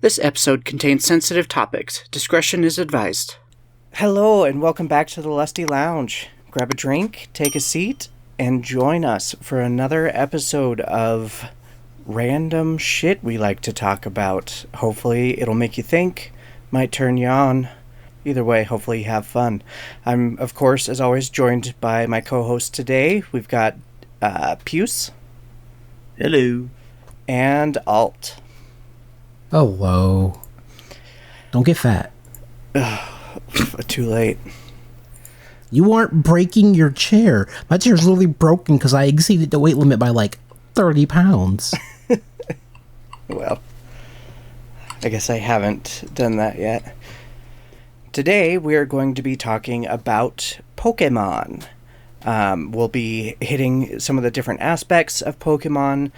This episode contains sensitive topics. Discretion is advised. Hello, and welcome back to the Lusty Lounge. Grab a drink, take a seat, and join us for another episode of random shit we like to talk about. Hopefully, it'll make you think, might turn you on. Either way, hopefully you have fun. I'm, of course, as always, joined by my co-host today. We've got Puce. Hello. And Alt. Hello. Don't get fat. Too late. You aren't breaking your chair. My chair's literally broken because I exceeded the weight limit by like 30 pounds. Well, I guess I haven't done that yet. Today, we're going to be talking about Pokemon. We'll be hitting some of the different aspects of Pokemon.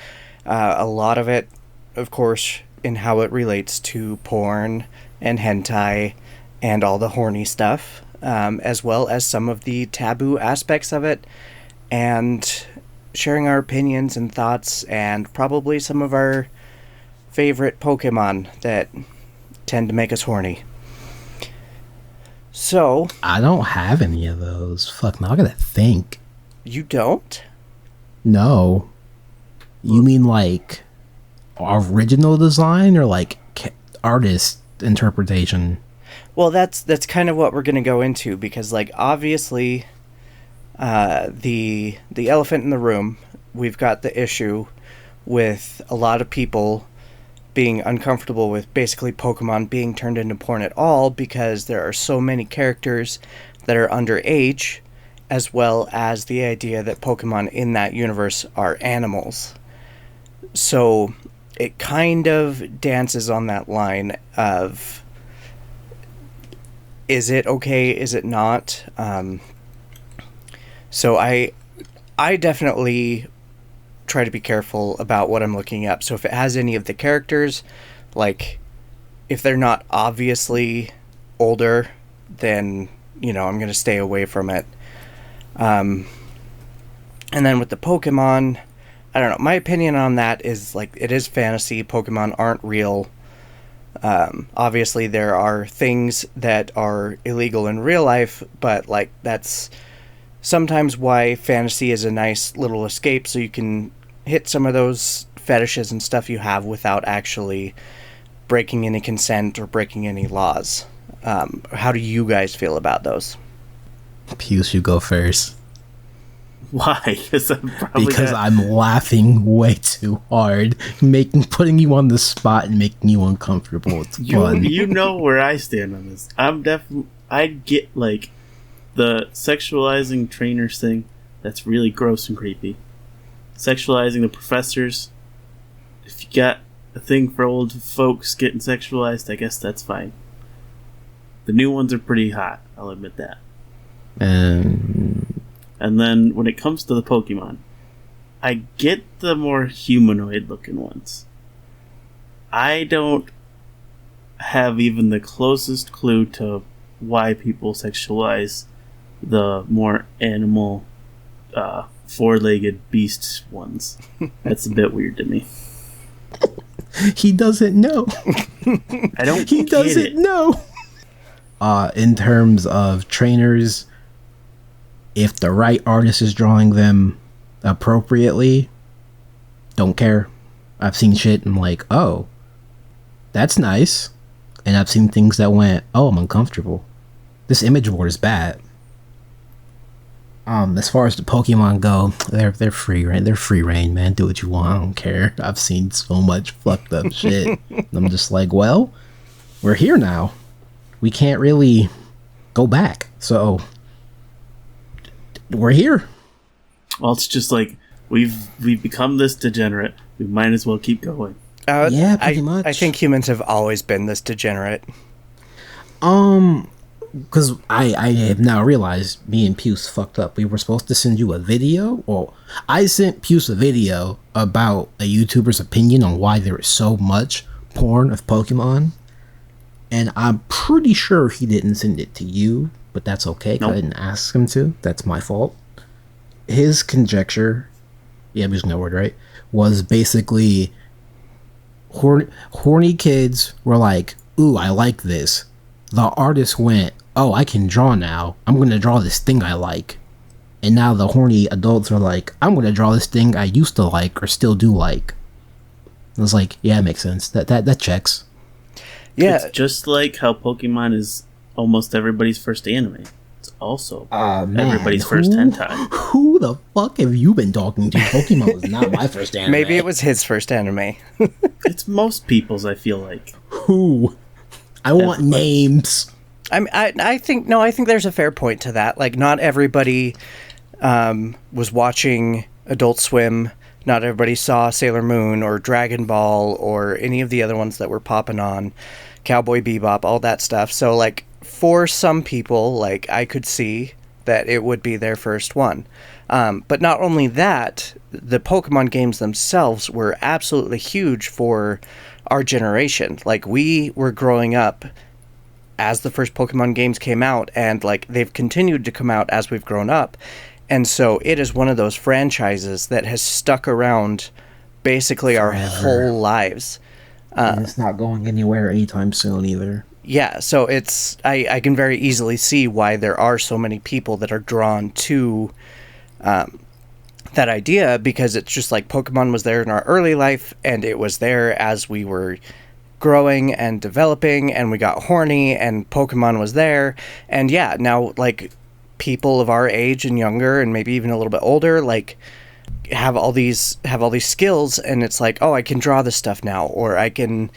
A lot of it, of course, in how it relates to porn and hentai and all the horny stuff, as well as some of the taboo aspects of it, and sharing our opinions and thoughts, and probably some of our favorite Pokemon that tend to make us horny. So... I don't have any of those. Fuck, now I gotta think. You don't? No. You mean like original design or like artist interpretation? Well, that's kind of what we're going to go into, because like obviously the elephant in the room, we've got the issue with a lot of people being uncomfortable with basically Pokemon being turned into porn at all, because there are so many characters that are underage, as well as the idea that Pokemon in that universe are animals. So it kind of dances on that line of, is it okay, is it not? So I definitely try to be careful about what I'm looking up. So if it has any of the characters, like if they're not obviously older, then, you know, I'm going to stay away from it. And then with the Pokemon, I don't know. My opinion on that is, like, it is fantasy. Pokemon aren't real. Obviously, there are things that are illegal in real life, but, like, that's sometimes why fantasy is a nice little escape, so you can hit some of those fetishes and stuff you have without actually breaking any consent or breaking any laws. How do you guys feel about those? Puce, you go first. Why? Because I'm laughing way too hard, putting you on the spot and making you uncomfortable. It's fun. You know where I stand on this. I get like the sexualizing trainers thing. That's really gross and creepy. Sexualizing the professors. If you got a thing for old folks getting sexualized, I guess that's fine. The new ones are pretty hot. I'll admit that. And then when it comes to the Pokemon, I get the more humanoid looking ones. I don't have even the closest clue to why people sexualize the more animal, four-legged beast ones. That's a bit weird to me. He doesn't know. I don't He doesn't know. In terms of trainers, if the right artist is drawing them appropriately, don't care. I've seen shit and like, oh, that's nice. And I've seen things that went, oh, I'm uncomfortable. This image board is bad. As far as the Pokemon go, they're free, right? They're free reign, man. Do what you want. I don't care. I've seen so much fucked up shit. And I'm just like, well, we're here now. We can't really go back. So we're here. Well, it's just like we've become this degenerate. We might as well keep going. Yeah, pretty much. I think humans have always been this degenerate. Because I have now realized me and Puce fucked up. We were supposed to send you a video. Well, I sent Puce a video about a YouTuber's opinion on why there is so much porn of Pokemon. And I'm pretty sure he didn't send it to you, but that's okay, 'cause I didn't ask him to. That's my fault. His conjecture, yeah, I'm using that word right, was basically horny kids were like, ooh, I like this. The artist went, oh, I can draw now. I'm going to draw this thing I like. And now the horny adults are like, I'm going to draw this thing I used to like or still do like. I was like, yeah, it makes sense. That checks. Yeah. It's just like how Pokemon is almost everybody's first anime. It's also everybody's first hentai. Who the fuck have you been talking to? Pokemon was not my first anime. Maybe it was his first anime. It's most people's, I feel like. Who? I want names. I think there's a fair point to that. Like, not everybody was watching Adult Swim. Not everybody saw Sailor Moon or Dragon Ball or any of the other ones that were popping on, Cowboy Bebop, all that stuff. So, like, for some people, like, I could see that it would be their first one. But not only that, the Pokemon games themselves were absolutely huge for our generation. Like, we were growing up as the first Pokemon games came out, and, like, they've continued to come out as we've grown up. And so it is one of those franchises that has stuck around basically our whole lives. And it's not going anywhere anytime soon either. Yeah, so it's I can very easily see why there are so many people that are drawn to that idea, because it's just like Pokemon was there in our early life, and it was there as we were growing and developing, and we got horny, and Pokemon was there. And yeah, now, like, people of our age and younger, and maybe even a little bit older, like, have all these skills, and it's like, oh, I can draw this stuff now, or I can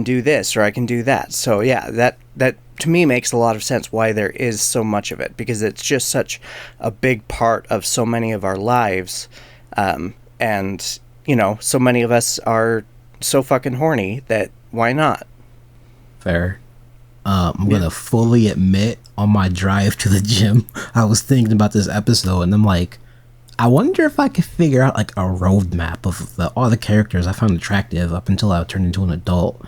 do this, or I can do that. So yeah, that to me makes a lot of sense why there is so much of it, because it's just such a big part of so many of our lives. And you know, so many of us are so fucking horny that why not? Fair. I'm gonna fully admit, on my drive to the gym, I was thinking about this episode, and I'm like, I wonder if I could figure out like a roadmap of all the characters I found attractive up until I turned into an adult.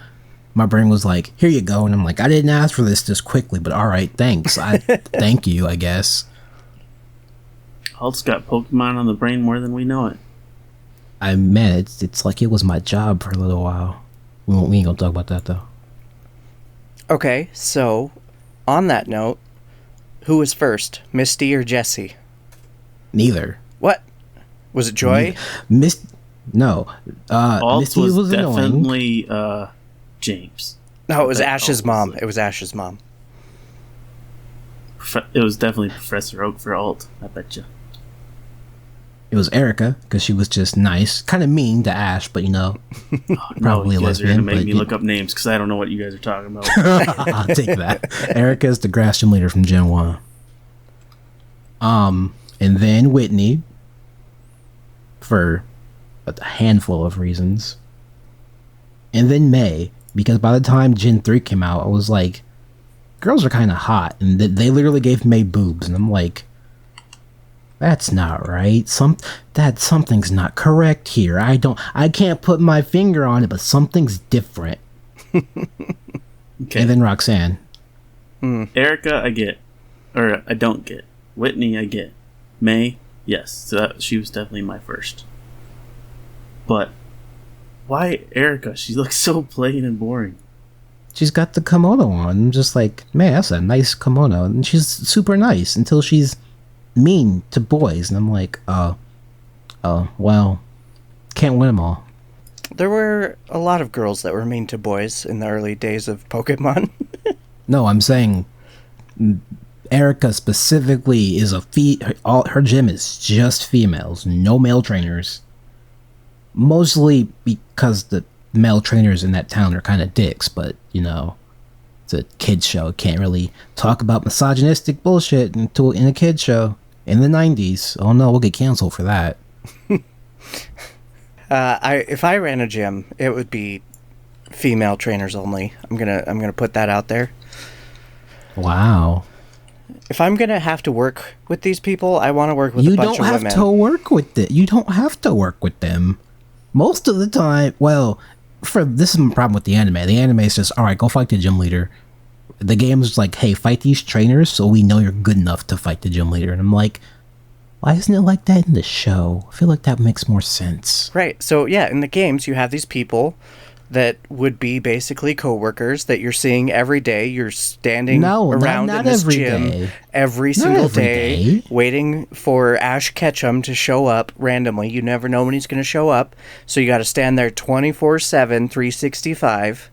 My brain was like, here you go, and I'm like, I didn't ask for this quickly, but all right, thanks. Thank you, I guess. Alt's got Pokemon on the brain more than we know it. It's like it was my job for a little while. We ain't gonna talk about that though. Okay, so on that note, who was first, Misty or Jessie? Neither. What? Was it Joy? No. Alt Misty was annoying. definitely James. No, it was Ash's mom. It was Ash's mom. It was definitely Professor Oak for Alt, I bet you. It was Erica, because she was just nice. Kind of mean to Ash, but, you know, probably you a guys are lesbian. going to make me look up names, because I don't know what you guys are talking about. I'll take that. Erica's the grass gym leader from Gen 1. And then Whitney, for a handful of reasons. And then May, because by the time Gen 3 came out, I was like, girls are kind of hot. And they literally gave May boobs. And I'm like, that's not right. Something's not correct here. I can't put my finger on it, but something's different. Okay. And then Roxanne. Erica, I get. Or I don't get. Whitney, I get. May, yes. So she was definitely my first. But why Erica? She looks so plain and boring. She's got the kimono on. I'm just like, man, that's a nice kimono. And she's super nice until she's mean to boys. And I'm like, oh, well, can't win them all. There were a lot of girls that were mean to boys in the early days of Pokemon. No, I'm saying Erica specifically is her gym is just females, no male trainers. Mostly because the male trainers in that town are kind of dicks, but, you know, it's a kid's show. Can't really talk about misogynistic bullshit in a kid's show in the 90s. Oh no, we'll get canceled for that. If I ran a gym, it would be female trainers only. I'm gonna put that out there. Wow. If I'm gonna have to work with these people, I want to work with a bunch of women. You don't have to work with it. You don't have to work with them. Most of the time, well, this is my problem with the anime. The anime is just, all right, go fight the gym leader. The game is like, hey, fight these trainers so we know you're good enough to fight the gym leader. And I'm like, why isn't it like that in the show? I feel like that makes more sense. Right. So yeah, in the games you have these people that would be basically coworkers that you're seeing every day. You're standing around not in this every gym day. every Not single every day, day. waiting for Ash Ketchum to show up randomly. You never know when he's going to show up, so you got to stand there 24/7, 365.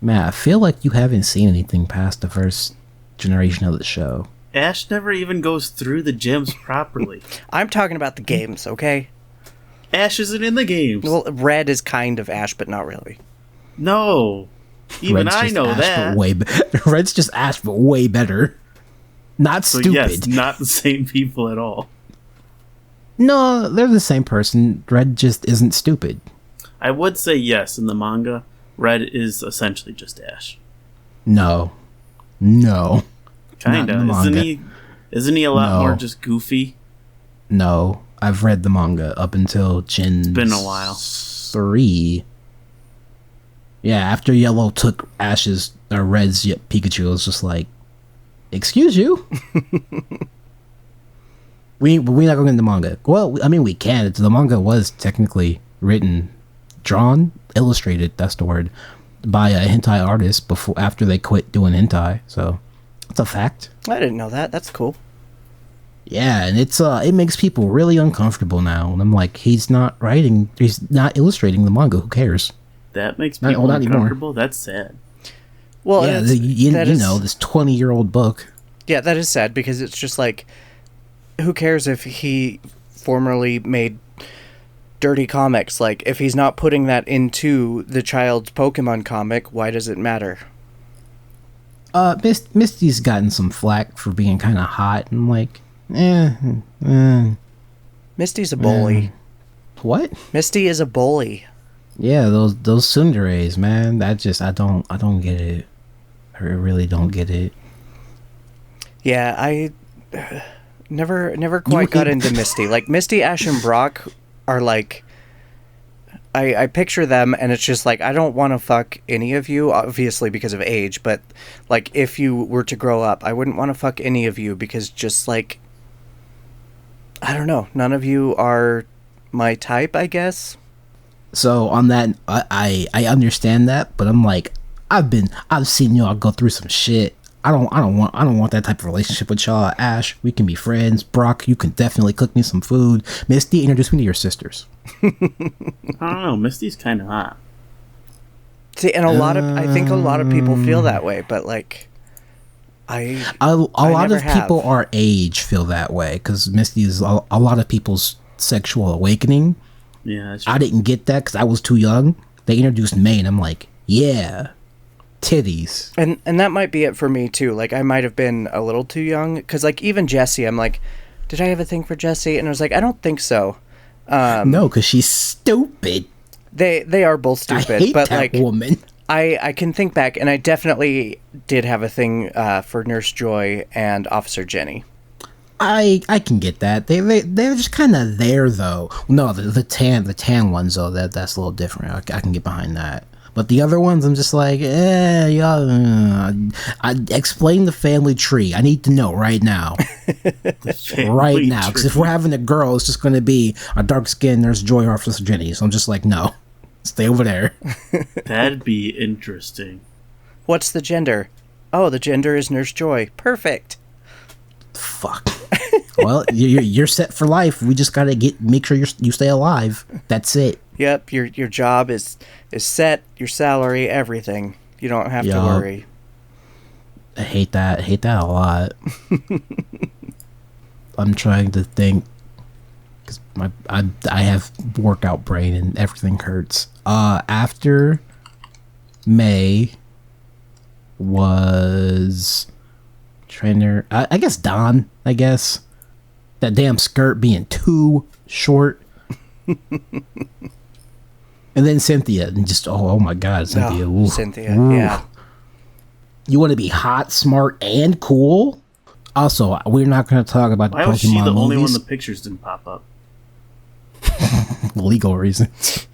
Man, I feel like you haven't seen anything past the first generation of the show. Ash never even goes through the gyms properly. I'm talking about the games, okay? Ash isn't in the games. Well, Red is kind of Ash, but not really. No. Even Red's I just know Ash, that. but Red's just Ash, but way better. Not So stupid. yes, not the same people at all. No, they're the same person. Red just isn't stupid. I would say yes, in the manga, Red is essentially just Ash. No. Kinda. Not in the manga. Isn't he a lot No. more just goofy? No. I've read the manga up until Gen... It's been a while. 3. Yeah, after Yellow took Ash's... or Red's Pikachu, it was just like... Excuse you? We're not going to get the manga. Well, I mean, we can. The manga was technically written, drawn, illustrated, that's the word, by a hentai artist after they quit doing hentai. So, it's a fact. I didn't know that. That's cool. Yeah, and it makes people really uncomfortable now. And I'm like, he's not illustrating the manga. Who cares? That makes Not- people not anymore. uncomfortable? That's sad. Well, Yeah, it's- you that is- know, this 20-year-old book. Yeah, that is sad because it's just like, who cares if he formerly made dirty comics? Like, if he's not putting that into the child's Pokemon comic, why does it matter? Misty's gotten some flack for being kind of hot. And I'm like, Misty's a bully. what? Misty is a bully. Yeah, those tsunderes, man. I don't get it. I really don't get it. Yeah, I never quite got into Misty. Like, Misty, Ash, and Brock are like... I picture them, and it's just like, I don't want to fuck any of you, obviously because of age, but, like, if you were to grow up, I wouldn't want to fuck any of you because just, like... I don't know. None of you are my type, I guess. So on that, I understand that, but I'm like, I've seen y'all go through some shit. I don't want that type of relationship with y'all. Ash, we can be friends. Brock, you can definitely cook me some food. Misty, introduce me to your sisters. I don't know. Misty's kind of hot. See, and I think a lot of people feel that way, but like, A lot never of have. people our age feel that way because Misty is a lot of people's sexual awakening. Yeah, that's I didn't get that because I was too young. They introduced May, and I'm like, yeah, titties. And that might be it for me too. Like, I might have been a little too young because, like, even Jessie, I'm like, did I have a thing for Jessie? And I was like, I don't think so. No, because she's stupid. They are both stupid, I hate but that like, woman. I can think back, and I definitely did have a thing for Nurse Joy and Officer Jenny. I can get that. They're just kind of there though. No, the tan ones though, that's a little different. I can get behind that. But the other ones, I'm just like, y'all. I explain the family tree. I need to know right now, right now. Because if we're having a girl, it's just going to be a dark skinned Nurse Joy or Officer Jenny. So I'm just like, no, stay over there. That'd be interesting. What's the gender? Oh, the gender is Nurse Joy. Perfect. Fuck. Well, you're set for life. We just gotta make sure you stay alive. That's it. Yep, your job is set, your salary, everything. You don't have to worry. I hate that. I hate that a lot. I'm trying to think because I have workout brain and everything hurts. After May was trainer. I guess Don. I guess that damn skirt being too short. And then Cynthia, and just oh my god, Cynthia! Oh, Ooh. Cynthia, Ooh. yeah. You want to be hot, smart, and cool. Also, we're not going to talk about Why the was she Pokemon the only one movies. the pictures didn't pop up? Legal reasons.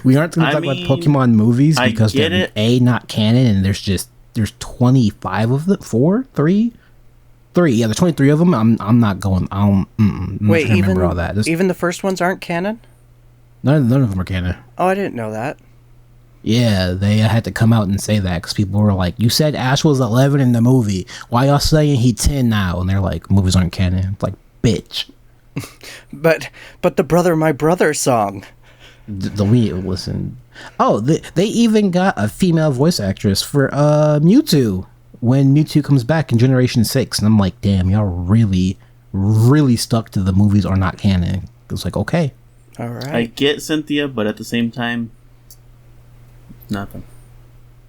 We aren't going to talk about mean, Pokemon movies I because get they're it. not canon, and there's 25 of them. 3. Yeah, there's 23 of them. I'm not going. I'm not Wait, gonna remember all that. even the first ones aren't canon? None of them are canon. Oh, I didn't know that. Yeah, they had to come out and say that because people were like, "You said Ash was 11 in the movie. Why y'all saying he 10 now?" And they're like, "Movies aren't canon." It's like, bitch. But the Brother My Brother song. The we listen. Oh, they even got a female voice actress for Mewtwo when Mewtwo comes back in Generation 6, and I'm like, damn, y'all really stuck to the movies are not canon. It's like, okay, All right. I get Cynthia, but at the same time, nothing.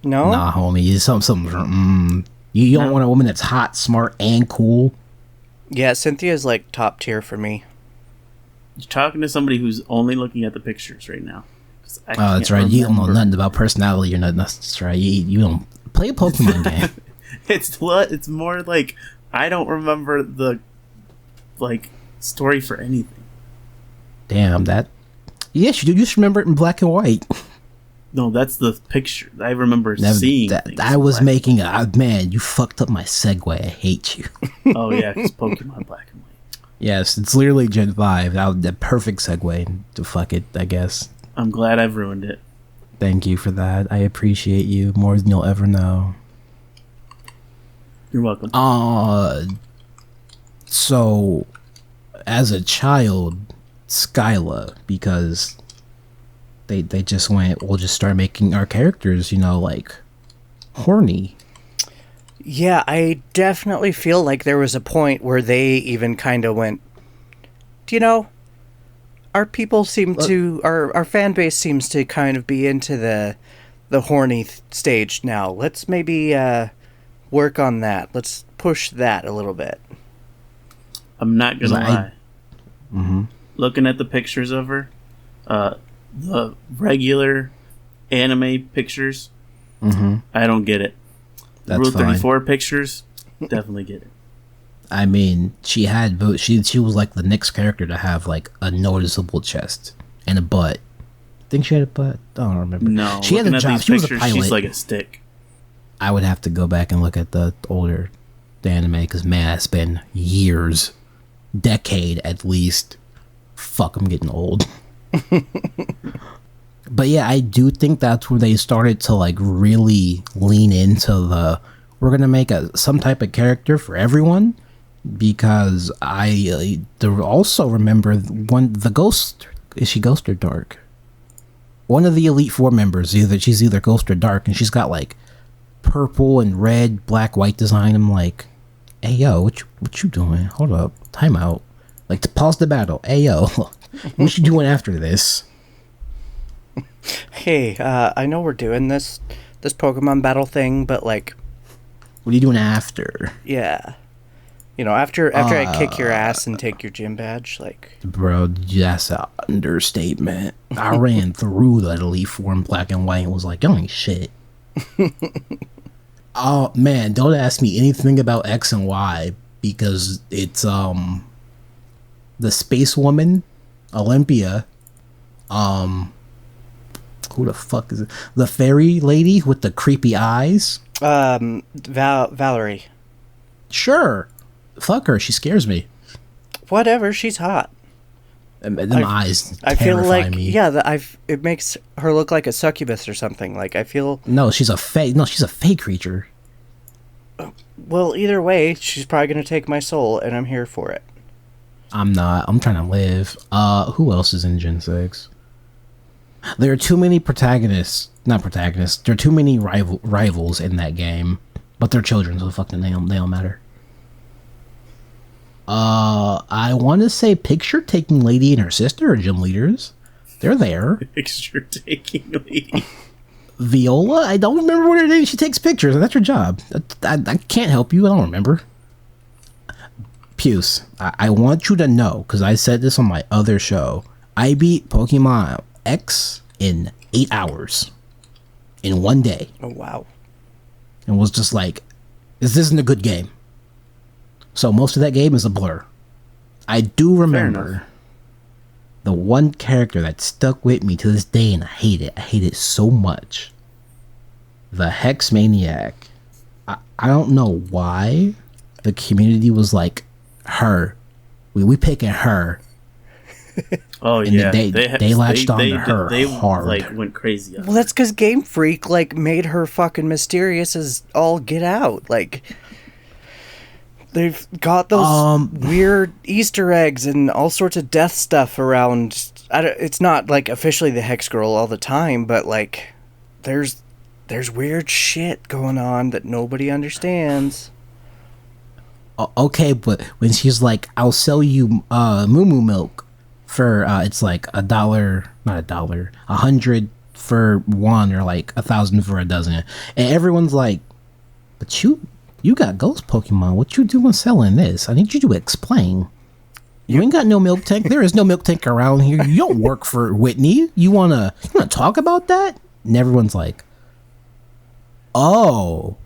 No? nah, homie, it's something. You don't want a woman that's hot, smart, and cool. Yeah, Cynthia's like top tier for me. You're talking to somebody who's only looking at the pictures right now. Oh, that's right. You don't know nothing about personality or nothing. That's right. You don't play a Pokemon game. It's more like I don't remember the story for anything. Damn that. Yes, you do. You just remember it in black and white. No, that's the picture. I remember seeing things. I was making man. You fucked up my segue. I hate you. Oh yeah, it's Pokemon Black and White. Yes, it's literally Gen 5. That was the perfect segue to fuck it, I guess. I'm glad I've ruined it. Thank you for that. I appreciate you more than you'll ever know. You're welcome. So, as a child, Skyla, because they just went, we'll just start making our characters, like, horny. Yeah, I definitely feel like there was a point where they even kind of went, our people seem to, our fan base seems to kind of be into the horny stage now. Let's maybe work on that. Let's push that a little bit. I'm not gonna lie. Mm-hmm. Looking at the pictures of her, the regular anime pictures, I don't get it. The That's Rule fine. 34 pictures, definitely get it. I mean, she was like the next character to have like a noticeable chest and a butt. Think she had a butt? I don't remember. No, she had a job. She was a pilot. She's like a stick. I would have to go back and look at the older anime because man, it's been years, decade at least. Fuck, I'm getting old. But yeah, I do think that's where they started to like really lean into we're gonna make some type of character for everyone, because I also remember the Ghost. Is she Ghost or Dark? One of the Elite Four members, she's either Ghost or Dark, and she's got like purple and red, black, white design. I'm like, hey yo, what you doing? Hold up, time out. Like, to pause the battle. Hey yo, what you doing after this? Hey, I know we're doing this Pokemon battle thing, but like, what are you doing after? Yeah, after I kick your ass and take your gym badge, like, bro, that's an understatement. I ran through that Elite Four in black and white and was like, y'all ain't shit. Oh man, don't ask me anything about X and Y because it's the space woman, Olympia, who the fuck is it? The fairy lady with the creepy eyes? Valerie. Sure. Fuck her. She scares me. Whatever. She's hot. Them eyes I feel like me. it makes her look like a succubus or something. Like I feel. No, she's a fey creature. Well, either way, she's probably gonna take my soul, and I'm here for it. I'm not. I'm trying to live. Who else is in Gen 6? There are too many not protagonists. There are too many rivals in that game, but they're children, so fucking they don't matter. I want to say Picture Taking Lady and her sister are gym leaders. They're there. Picture Taking Lady. Viola? I don't remember what her name is. She takes pictures, and that's her job. I can't help you. I don't remember. Puce, I want you to know, because I said this on my other show, I beat Pokemon X in 8 hours. In one day. Oh, wow. And was just like, this isn't a good game. So most of that game is a blur. I do remember the one character that stuck with me to this day, and I hate it. I hate it so much. The Hex Maniac. I don't know why the community was like, her. We picking her. Oh And yeah, they latched on to her hard. Like went crazy on Well, that's because Game Freak like made her fucking mysterious as all get out. Like they've got those weird Easter eggs and all sorts of death stuff around. It's not like officially the Hex Girl all the time, but like there's weird shit going on that nobody understands. Okay, but when she's like, "I'll sell you moo moo milk for it's like $1, not $1, 100 for one, or like 1,000 for a dozen," and everyone's like, "But you got ghost Pokemon. What you doing selling this? I need you to explain. You ain't got no milk tank. There is no milk tank around here. You don't work for Whitney. You wanna talk about that?" And everyone's like, "Oh,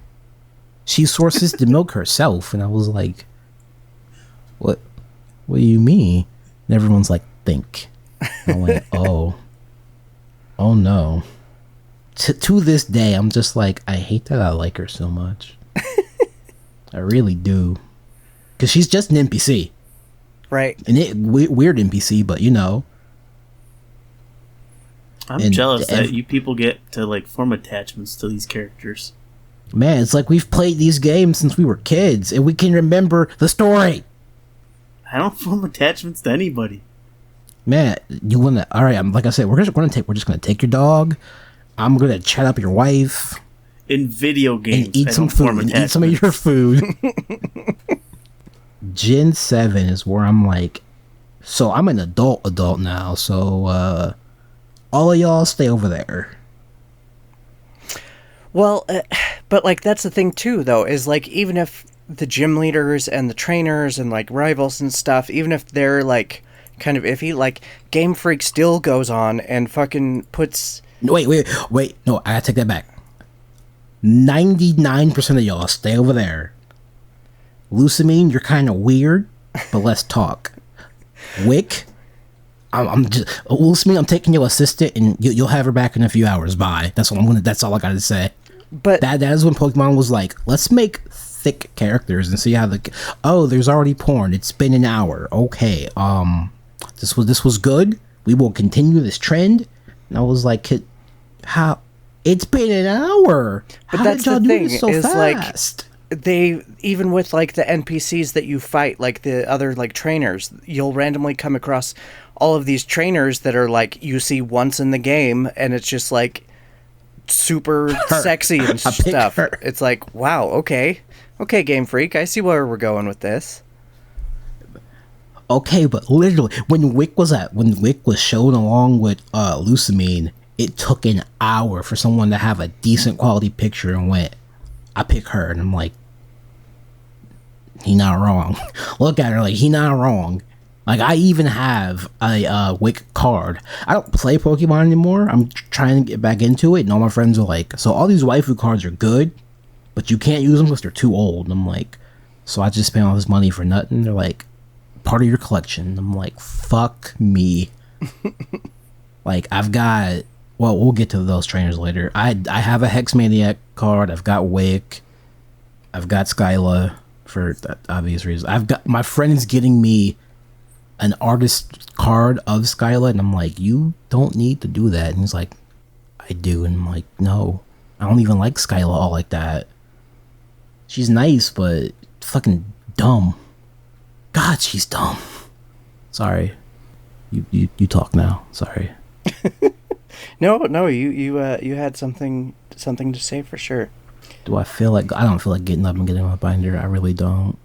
she sources the milk herself." And I was like, what do you mean? And everyone's like, "Think." And I went, oh no. To this day, I'm just like, I hate that I like her so much. I really do. Because she's just an NPC. Right. And weird NPC, but I'm jealous that you people get to like form attachments to these characters. Man, it's like we've played these games since we were kids, and we can remember the story. I don't form attachments to anybody. Man, you wanna? All right, like I said, we're just gonna take your dog. I'm gonna chat up your wife in video games and eat some food and eat some of your food. Gen 7 is where I'm like, so I'm an adult now. So all of y'all stay over there. Well, but like that's the thing too, though, is like even if the gym leaders and the trainers and like rivals and stuff, even if they're like kind of iffy, like Game Freak still goes on and fucking puts. Wait! No, I gotta take that back. 99% of y'all stay over there. Lusamine, you're kind of weird, but let's talk. Wick, I'm just Lusamine. I'm taking your assistant, and you'll have her back in a few hours. Bye. That's all I gotta say. But that is when Pokemon was like, let's make thick characters and see how there's already porn. It's been an hour. Okay. This was good. We will continue this trend. And I was like, how? It's been an hour. But how that's did y'all the do thing this so is fast? Like they even with like the NPCs that you fight, like the other like trainers, you'll randomly come across all of these trainers that are like you see once in the game, and it's just like super sexy and stuff. It's like, wow, okay, Game Freak, I see where we're going with this. Okay, but literally, when Wick was shown along with Lusamine, it took an hour for someone to have a decent quality picture and went, I pick her, and I'm like, he not wrong. Look at her like he not wrong. Like I even have a Wick card. I don't play Pokemon anymore. I'm trying to get back into it, and all my friends are like, so all these waifu cards are good, but you can't use them because they're too old. And I'm like, so I just spent all this money for nothing. They're like, part of your collection. And I'm like, fuck me. Like I've got. Well, we'll get to those trainers later. I have a Hex Maniac card. I've got Wick. I've got Skyla for obvious reasons. I've got my friend's getting me an artist card of Skyla, and I'm like, you don't need to do that. And he's like, I do. And I'm like, no, I don't even like Skyla all like that. She's nice, but fucking dumb. God, she's dumb. Sorry. You talk now. Sorry. No, you had something to say for sure. Do I feel like I don't feel like getting up and getting my binder? I really don't.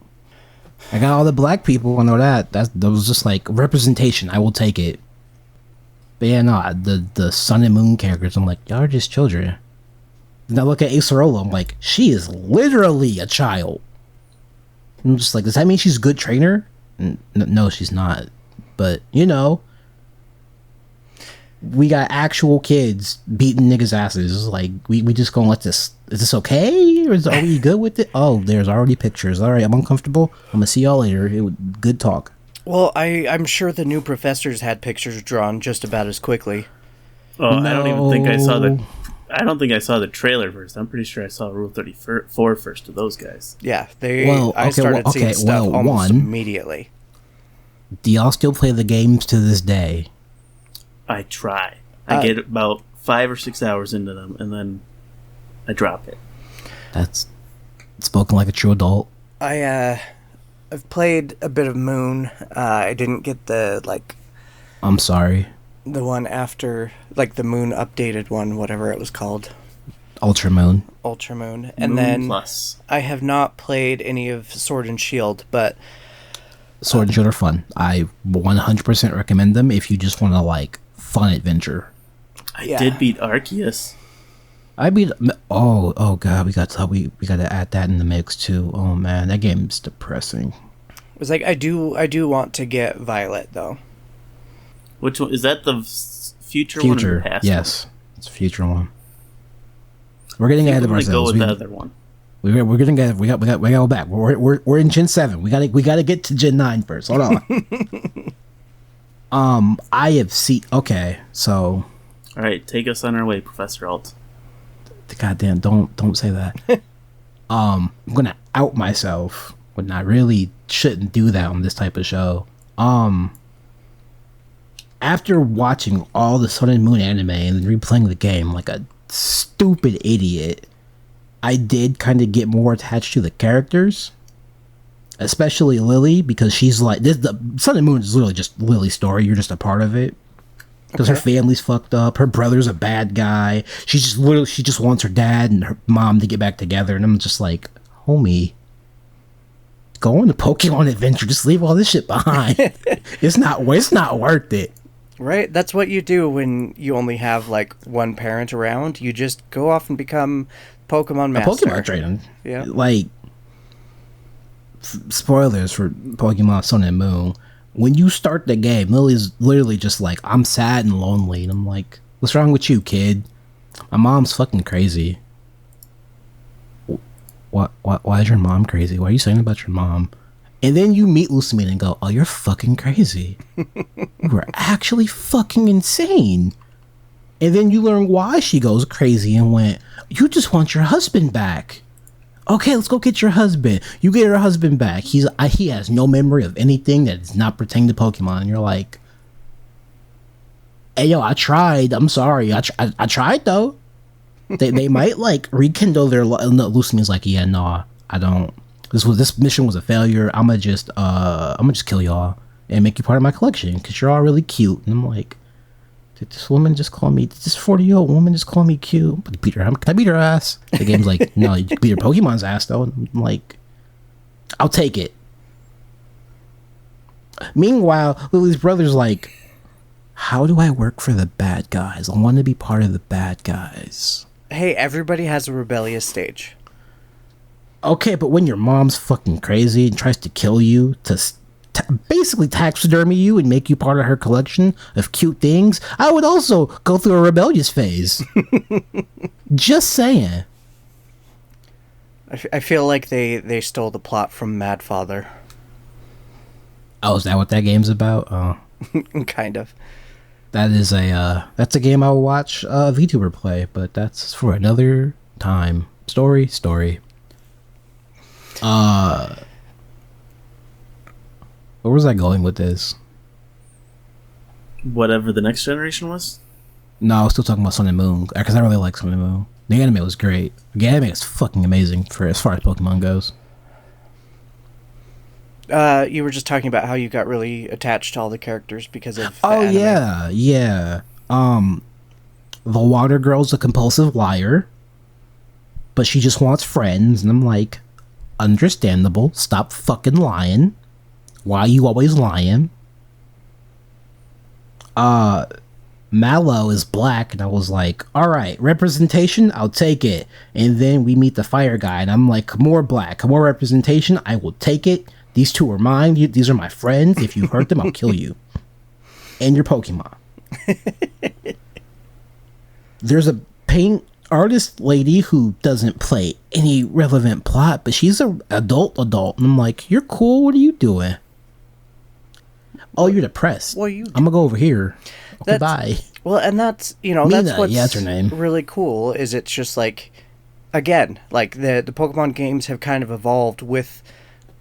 I got all the black people. I know that. That was just like representation. I will take it. But yeah, no, the Sun and Moon characters, I'm like, y'all are just children. Then I look at Acerola, I'm like, she is literally a child. I'm just like, does that mean she's a good trainer? No, she's not. But we got actual kids beating niggas' asses. Like, we just gonna let this. Is this okay? Or are we good with it? Oh, there's already pictures. All right, I'm uncomfortable. I'm gonna see y'all later. Good talk. Well, I'm sure the new professors had pictures drawn just about as quickly. Oh, no. I don't even think I saw I don't think I saw the trailer first. I'm pretty sure I saw Rule 34 first of those guys. Yeah, I started seeing stuff almost immediately. Do y'all still play the games to this day? I try. I get about 5 or 6 hours into them, and then I drop it. That's spoken like a true adult. I've played a bit of Moon. I didn't get the I'm sorry. the one after the Moon updated one, whatever it was called, Ultra Moon. Ultra Moon, and Moon then Plus. I have not played any of Sword and Shield, but Sword and Shield are fun. I 100% recommend them if you just want to fun adventure. I did beat Arceus. I beat. Oh god, we got to add that in the mix too. Oh man, that game's depressing. it was I do want to get Violet though. Which one is that? The future one or the past yes, it's a future one. We're getting ahead of ourselves. Go with the other one. We're getting ahead. We got to go back. We're in Gen 7. We got to get to Gen 9 first. Hold on. I have seen. Okay, so. All right, take us on our way, Professor Alt. Goddamn! Don't say that. I'm gonna out myself when I really shouldn't do that on this type of show. After watching all the Sun and Moon anime and replaying the game like a stupid idiot, I did kind of get more attached to the characters, especially Lily, because she's like this. The Sun and Moon is literally just Lily's story. You're just a part of it. Because her family's fucked up. Her brother's a bad guy. She just wants her dad and her mom to get back together. And I'm just like, homie, go on a Pokemon adventure. Just leave all this shit behind. It's not worth it. Right? That's what you do when you only have one parent around. You just go off and become Pokemon master. A Pokemon trainer. Yeah. Spoilers for Pokemon Sun and Moon. When you start the game, Lily's literally just like, I'm sad and lonely. And I'm like, what's wrong with you, kid? My mom's fucking crazy. Why is your mom crazy? Why are you saying about your mom? And then you meet Lusty and go, oh, you're fucking crazy. You were actually fucking insane. And then you learn why she goes crazy and went, you just want your husband back. Okay, let's go get your husband. You get her husband back. He has no memory of anything that is not pertaining to Pokemon. And you're like, hey, yo, I tried. I'm sorry. I tried, though. They might, rekindle their... No, Lucian's like, yeah, no, I don't. This mission was a failure. I'm gonna just kill y'all and make you part of my collection because you're all really cute. And I'm like, did this 40-year-old woman just call me cute? Can I beat her ass? The game's like, no, you can beat her Pokemon's ass, though. And I'm like, I'll take it. Meanwhile, Lily's brother's like, how do I work for the bad guys? I want to be part of the bad guys. Hey, everybody has a rebellious stage. Okay, but when your mom's fucking crazy and tries to kill you to basically taxidermy you and make you part of her collection of cute things, I would also go through a rebellious phase. Just saying. I feel like they stole the plot from Mad Father. Oh, is that what that game's about? Oh. Kind of. That's a game I'll watch a VTuber play, but that's for another time. Story. Where was I going with this? Whatever the next generation was? No, I was still talking about Sun and Moon, because I really like Sun and Moon. The anime was great. The anime is fucking amazing for as far as Pokemon goes. You were just talking about how you got really attached to all the characters because of the anime. Yeah. The water girl's a compulsive liar, but she just wants friends, and I'm like, understandable. Stop fucking lying. Why are you always lying? Mallow is black, and I was like, alright, representation, I'll take it. And then we meet the fire guy, and I'm like, more black, more representation, I will take it. These two are mine. These are my friends. If you hurt them, I'll kill you. And your Pokemon. There's a paint artist lady who doesn't play any relevant plot, but she's an adult. And I'm like, you're cool. What are you doing? Oh, you're depressed. I'm going to go over here. Okay, bye. Well, and that's, Mina, that's what's that's her name. Really cool, is it's just again, the Pokemon games have kind of evolved with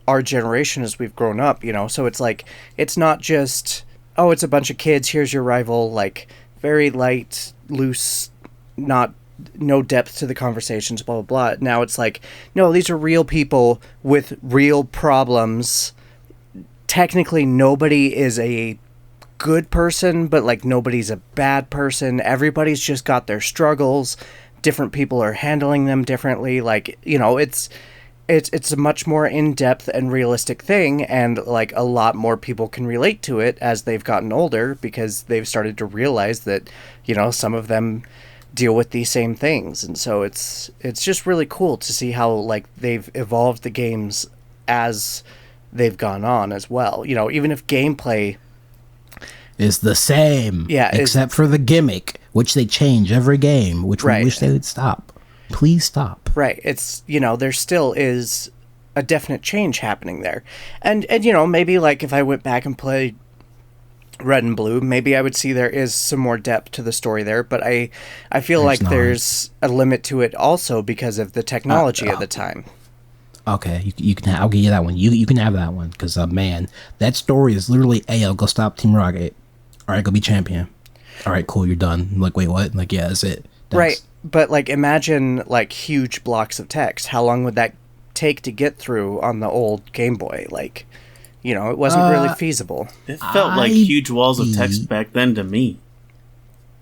our generation as we've grown up, you know? So it's like, it's not just, oh, it's a bunch of kids, here's your rival, like, very light, loose, no depth to the conversations, blah, blah, blah. Now it's like, no, these are real people with real problems. Technically, nobody is a good person, but, like, nobody's a bad person. Everybody's just got their struggles. Different people are handling them differently. Like, you know, it's a much more in-depth and realistic thing, and, like, a lot more people can relate to it as they've gotten older, because they've started to realize that, you know, some of them deal with these same things. And so it's just really cool to see how, like, they've evolved the games as they've gone on as well. You know, even if gameplay is the same, except for the gimmick, which they change every game, which we wish they would stop. Please stop. Right. It's, you know, there still is a definite change happening there. And you know, maybe, like, if I went back and played Red and Blue, maybe I would see there is some more depth to the story there, but I feel like there's a limit to it also because of the technology at the time. Okay, you can. I'll give you that one. You can have that one, because man, that story is literally, hey, I'll go stop Team Rocket. All right, go be champion. All right, cool, you're done. I'm like, wait, what? I'm like, yeah, that's it. Right, but, like, imagine, like, huge blocks of text. How long would that take to get through on the old Game Boy? Like, you know, it wasn't really feasible. It felt like huge walls of text back then to me.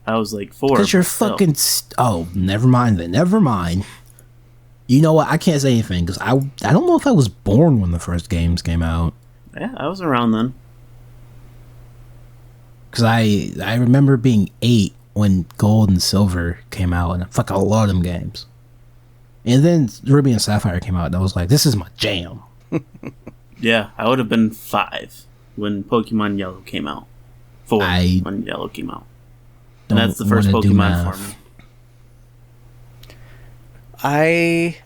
I was like 4. Because you're fucking... oh, never mind then. Never mind. You know what? I can't say anything, because I don't know if I was born when the first games came out. Yeah, I was around then. Because I remember being 8 when Gold and Silver came out, and I love them games. And then Ruby and Sapphire came out, and I was like, this is my jam. Yeah, I would have been 5 when Pokemon Yellow came out. 4 when Yellow came out. And that's the first Pokemon for me. I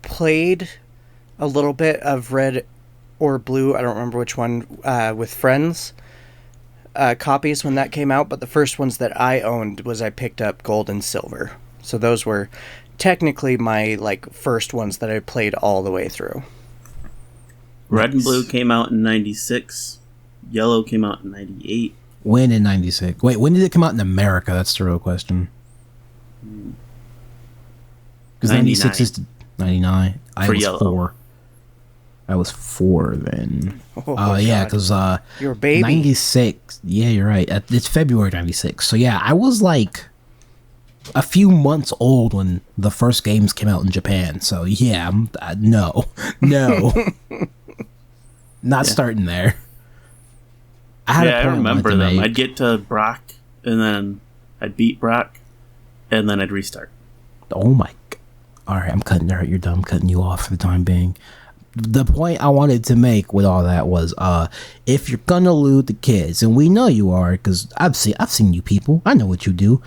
played a little bit of Red or Blue, I don't remember which one, with friends. Copies when that came out, but the first ones that I owned was I picked up Gold and Silver. So those were technically my, like, first ones that I played all the way through. Red and Blue came out in 96. Yellow came out in 98. When in 96? Wait, when did it come out in America? That's the real question. Because 96 is 99. I was Yellow. 4. I was 4 then. Oh yeah, because you're a baby. 96. Yeah, you're right. It's February 96. So yeah, I was like a few months old when the first games came out in Japan. So yeah, no, not starting there. I remember them. I'd get to Brock, and then I'd beat Brock, and then I'd restart. Oh my! All right, I'm cutting. All right, you're done. I'm cutting you off for the time being. The point I wanted to make with all that was, if you're gonna lewd the kids, and we know you are, because I've seen you people, I know what you do,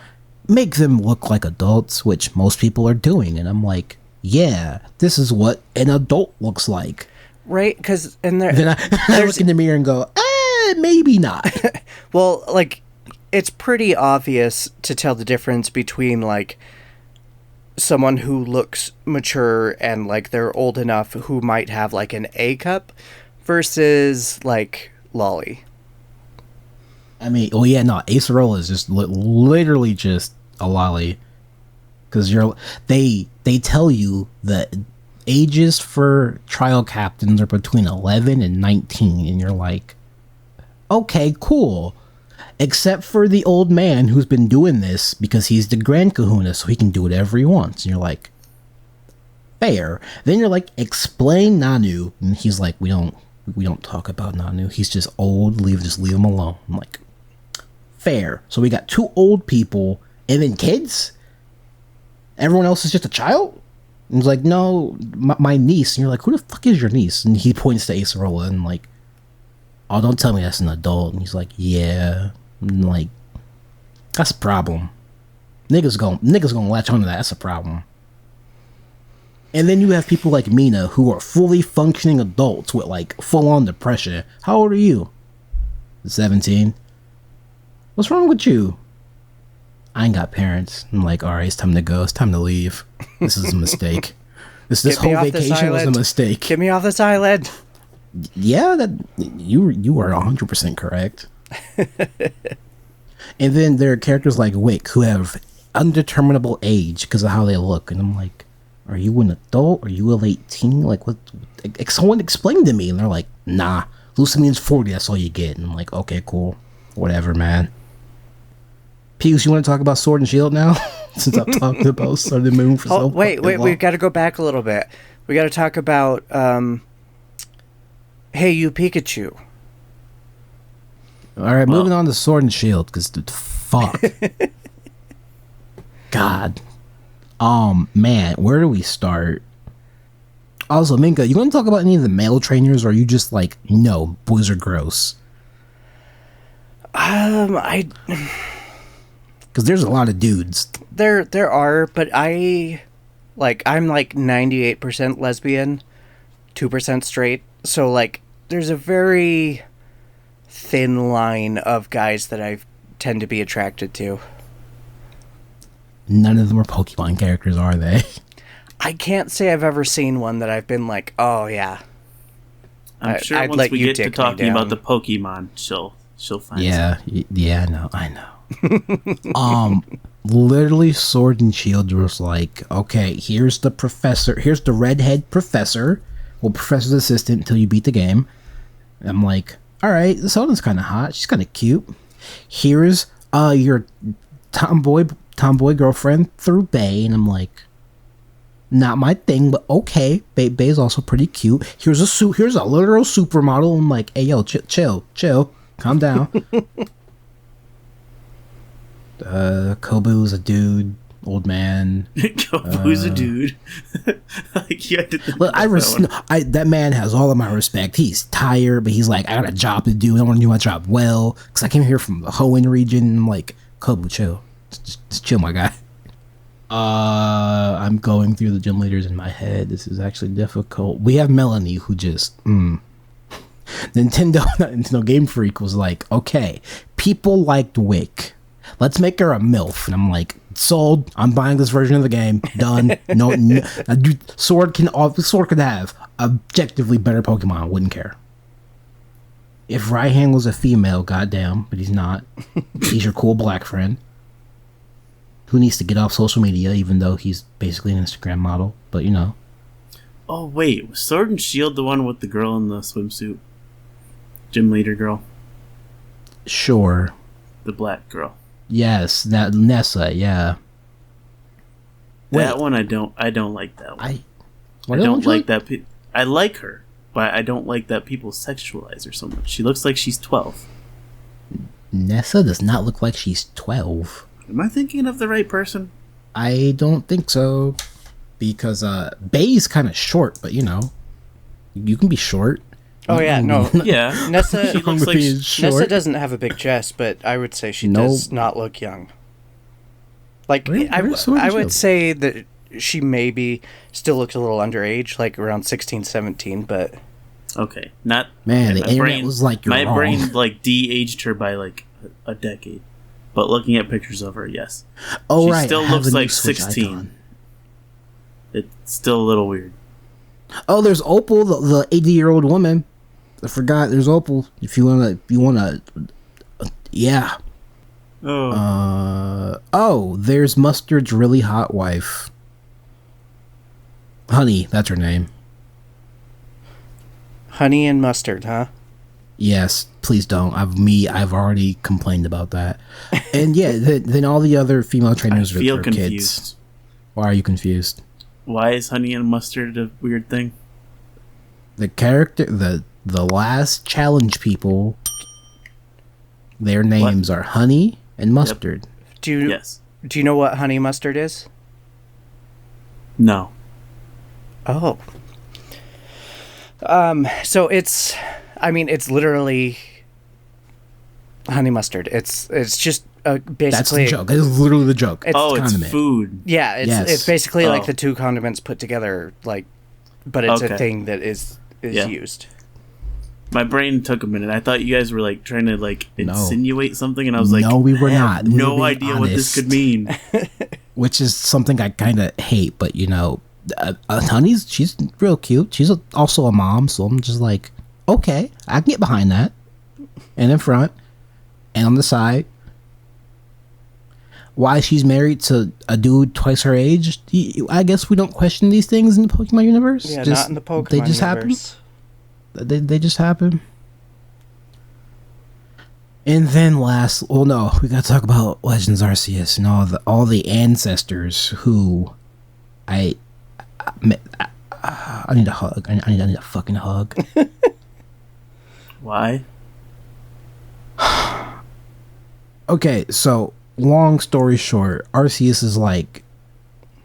make them look like adults, which most people are doing, and I'm like, yeah, this is what an adult looks like, right? Because then I look in the mirror and go, maybe not. Well, like, it's pretty obvious to tell the difference between, like, someone who looks mature and, like, they're old enough who might have, like, an A cup versus, like, Lolly. I mean, well, yeah, no, Acerola is just literally just a lolly. Because they tell you that ages for trial captains are between 11 and 19, and you're like, okay, cool. Except for the old man who's been doing this because he's the Grand Kahuna, so he can do whatever he wants. And you're like, fair. Then you're like, explain Nanu, and he's like, we don't talk about Nanu. He's just old. Just leave him alone. I'm like, fair. So we got 2 old people and then kids. Everyone else is just a child. And he's like, no, my niece. And you're like, who the fuck is your niece? And he points to Acerola and like, oh, don't tell me that's an adult. And he's like, yeah. And like, that's a problem. Niggas gonna latch onto that. That's a problem. And then you have people like Mina who are fully functioning adults with like full on depression. How old are you? 17. What's wrong with you? I ain't got parents. I'm like, all right, it's time to go. It's time to leave. This is a mistake. This whole vacation was a mistake. Get me off this island. Yeah, that you are 100% correct. And then there are characters like Wick who have undeterminable age because of how they look, and I'm like, are you an adult? Are you a late teen? Like, what? Someone explained to me, and they're like, nah, Lucy means 40. That's all you get. And I'm like, okay, cool, whatever, man. Pews, you want to talk about Sword and Shield now? Since I've talked about Sun and Moon for so wait, long. we got to go back a little bit. We got to talk about Hey You Pikachu. All right, moving on to Sword and Shield, because fuck. God. Man, where do we start? Also, Minka, you want to talk about any of the male trainers, or are you just like, no, boys are gross? I Because there's a lot of dudes. there are, but I'm like 98% lesbian, 2% straight. So like, there's a very thin line of guys that I tend to be attracted to. None of them are Pokemon characters, are they? I can't say I've ever seen one that I've been like, oh yeah. I'm sure I'd once let we you get to dick me talking about down. the Pokemon, she'll find Yeah, I know. Literally Sword and Shield was like, okay, here's the professor, here's the redhead professor, well, professor's assistant until you beat the game. And I'm like, all right, this one's kind of hot, she's kind of cute. Here's your tomboy girlfriend through Bay, and I'm like, not my thing, but okay. Bay's also pretty cute. Here's a literal supermodel. I'm like, hey yo, chill, calm down. Kobu's a dude, old man. Kobu's a dude. Like, you had to think Look, about that one. that man has all of my respect. He's tired, but he's like, I got a job to do. I want to do my job well because I came here from the Hoenn region. And I'm like, Kobu, chill, just chill, my guy. I'm going through the gym leaders in my head. This is actually difficult. We have Melanie, who just Nintendo Game Freak was like, okay, people liked Wick. Let's make her a MILF. And I'm like, sold. I'm buying this version of the game. Done. No, Sword can have objectively better Pokemon. I wouldn't care. If Raihan was a female, goddamn, but he's not. He's your cool black friend who needs to get off social media, even though he's basically an Instagram model. But you know. Oh wait, was Sword and Shield the one with the girl in the swimsuit? Gym leader girl? Sure. The black girl. Yes, that Nessa, yeah. That one I don't like that one. I What don't don't you like that. I like her, but I don't like that people sexualize her so much. She looks like she's 12. Nessa does not look like she's 12. Am I thinking of the right person? I don't think so. Because Bay's kind of short, but you know, you can be short. Oh yeah, no. Yeah. Nessa, She looks like Nessa doesn't have a big chest, but I would say she does not look young. Like, I would say that she maybe still looks a little underage, like around 16, 17, but... Okay, not... Man, the my internet brain, was like, you're my wrong. brain, like, de-aged her by, like, a decade. But looking at pictures of her, yes. Oh, she right. still I have looks a new like Switch 16. icon. It's still a little weird. Oh, there's Opal, the 80-year-old woman. I forgot. There's Opal. If you wanna, yeah. Oh. There's Mustard's really hot wife. Honey, that's her name. Honey and Mustard, huh? Yes, please don't. I've already complained about that. And yeah, then all the other female trainers I feel are confused. kids. Why are you confused? Why is Honey and Mustard a weird thing? The character, the last challenge people, their names are Honey and Mustard. Yes. Do you know what Honey Mustard is? No. Oh. So it's literally honey mustard. It's just basically... That's the joke. That's literally the joke. It's it's food. Yeah, Yes. it's basically like Oh. the two condiments put together, like, but it's Okay. a thing that is Yeah. used. My brain took a minute. I thought you guys were like trying to like insinuate something, and I was like, No, we were I have not. We were No being idea what this honest. could mean. Which is something I kind of hate, but you know, Honey's, she's real cute. She's also a mom, so I'm just like, Okay, I can get behind that. And in front, and on the side. Why she's married to a dude twice her age? I guess we don't question these things in the Pokemon universe. Yeah, not in the Pokemon They just universe. happen. They just happen. And then well, no, we gotta talk about Legends Arceus and all the ancestors who I need a hug. I need a fucking hug. Why? Okay, so long story short, Arceus is like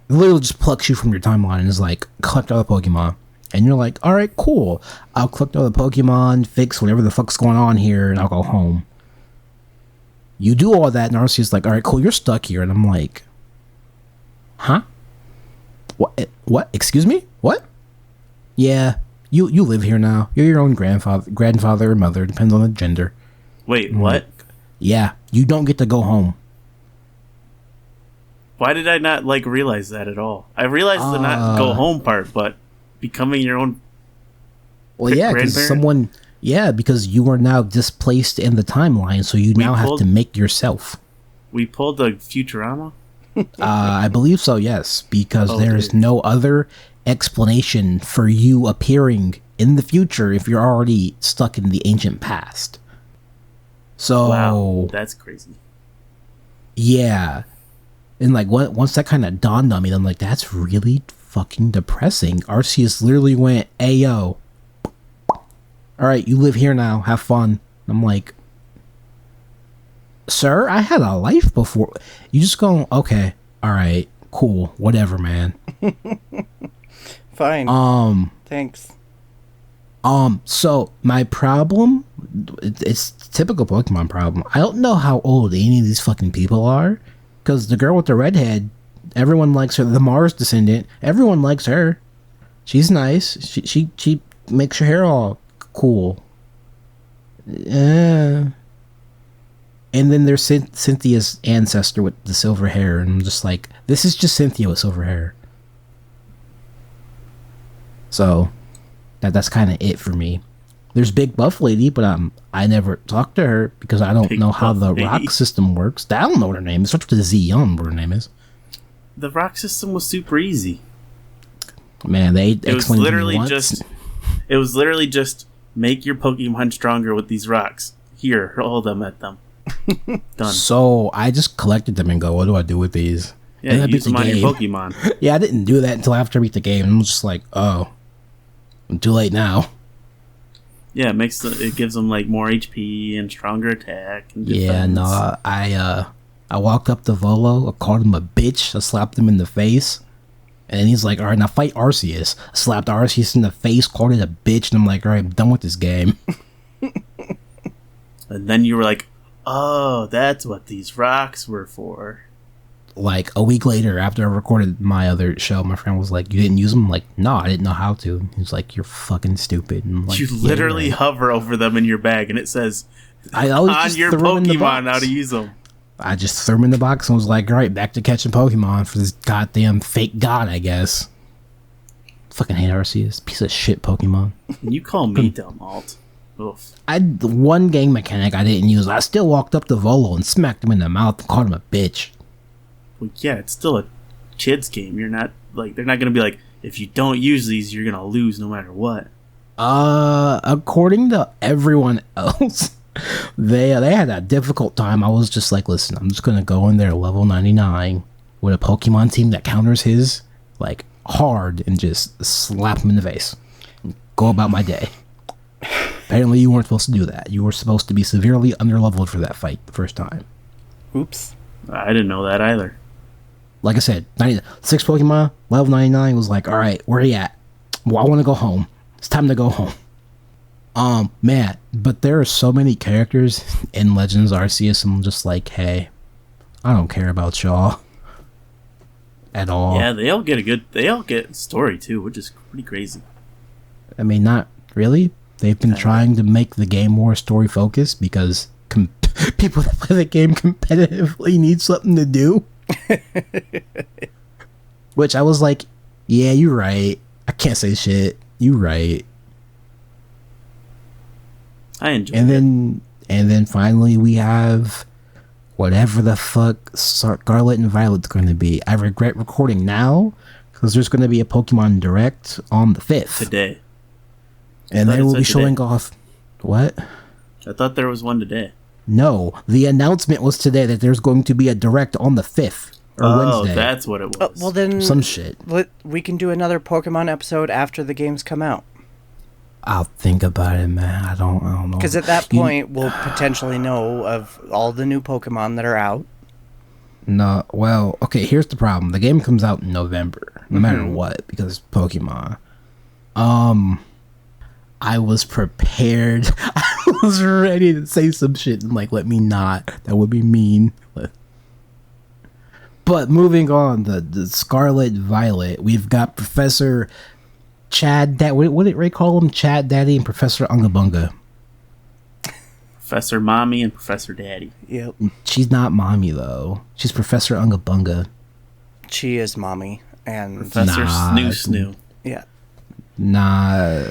literally just plucks you from your timeline and is like, collect all the Pokemon. And you're like, alright, cool. I'll collect all the Pokemon, fix whatever the fuck's going on here, and I'll go home. You do all that, and Arceus is like, alright, cool, you're stuck here. And I'm like, huh? What? Excuse me? What? Yeah, you live here now. You're your own grandfather or mother, depends on the gender. Wait, what? Yeah, you don't get to go home. Why did I not realize that at all? I realized the not go home part, but becoming your own. Well, yeah, because you are now displaced in the timeline, so you now have to make yourself. We pulled the Futurama. I believe so. Yes, because there is no other explanation for you appearing in the future if you're already stuck in the ancient past. So wow, that's crazy. Yeah, and once that kind of dawned on me, I'm like, that's really fucking depressing. Arceus literally went, "Ayo, all right, you live here now. Have fun." I'm like, "Sir, I had a life before." You just go, "Okay, all right, cool, whatever, man." Fine. Thanks. So my problem, it's typical Pokemon problem. I don't know how old any of these fucking people are, because the girl with the red head, everyone likes her. The Mars descendant, everyone likes her. She's nice. She makes your hair all cool. And then there's Cynthia's ancestor with the silver hair, and I'm just like, this is just Cynthia with silver hair. So that's kind of it for me. There's Big Buff Lady, but I never talked to her because I don't know how the rock system works. I don't know what her name is. It starts with a Z. I don't know what her name is. The rock system was super easy. Man, it was literally just make your Pokemon stronger with these rocks. Here, hurl them at them. Done. So I just collected them and go, what do I do with these? Yeah, and use them on your Pokemon. Yeah, I didn't do that until after I beat the game. I'm just like, oh, I'm too late now. Yeah, it gives them more HP and stronger attack. And yeah, no, I walked up to Volo, I called him a bitch, I slapped him in the face, and he's like, all right, now fight Arceus. I slapped Arceus in the face, called it a bitch, and I'm like, all right, I'm done with this game. And then you were like, oh, that's what these rocks were for. Like a week later, after I recorded my other show, my friend was like, you didn't use them? I'm like, no, I didn't know how to. He was like, you're fucking stupid. And I'm like, you literally hover over them in your bag, and it says I always on just your threw 'em in the Pokemon box. how to use them. I just threw him in the box and was like, all right, back to catching Pokemon for this goddamn fake god, I guess. Fucking hate Arceus. Piece of shit Pokemon. And you call me dumb, Alt. Oof. The one game mechanic I didn't use. I still walked up to Volo and smacked him in the mouth and called him a bitch. Well, yeah, it's still a kid's game. You're not they're not gonna be like, if you don't use these, you're gonna lose no matter what. According to everyone else, they had a difficult time. I was just like, listen, I'm just gonna go in there level 99 with a Pokemon team that counters his hard and just slap him in the face. Go about my day. Apparently, you weren't supposed to do that. You were supposed to be severely underleveled for that fight the first time. Oops. I didn't know that either. Like I said, 6 Pokemon, level 99 was like, all right, where are you at? Well, I want to go home. It's time to go home. Man, but there are so many characters in Legends Arceus, I'm just like, hey, I don't care about y'all at all. Yeah, they all get story too, which is pretty crazy. I mean, not really. They've been trying to make the game more story focused because people that play the game competitively need something to do. Which I was like, yeah, you're right. I can't say shit. You right. I enjoy it. And then finally we have whatever the fuck Scarlet and Violet's going to be. I regret recording now because there's going to be a Pokemon Direct on the 5th. Today. And they will be showing off... What? I thought there was one today. No, the announcement was today that there's going to be a Direct on the 5th. Or Wednesday. That's what it was. Well, then... Some shit. We can do another Pokemon episode after the games come out. I'll think about it, man. I don't know. Because at that point, we'll potentially know of all the new Pokemon that are out. No, well, okay, here's the problem. The game comes out in November, no matter what, because Pokemon. I was prepared. I was ready to say some shit and, like, let me not. That would be mean. But moving on, the Scarlet Violet, we've got Professor Chad, what did Ray call him? Chad Daddy and Professor Ungabunga. Professor Mommy and Professor Daddy. Yep. She's not Mommy, though. She's Professor Ungabunga. She is Mommy. And Professor Snoo. Yeah. Nah.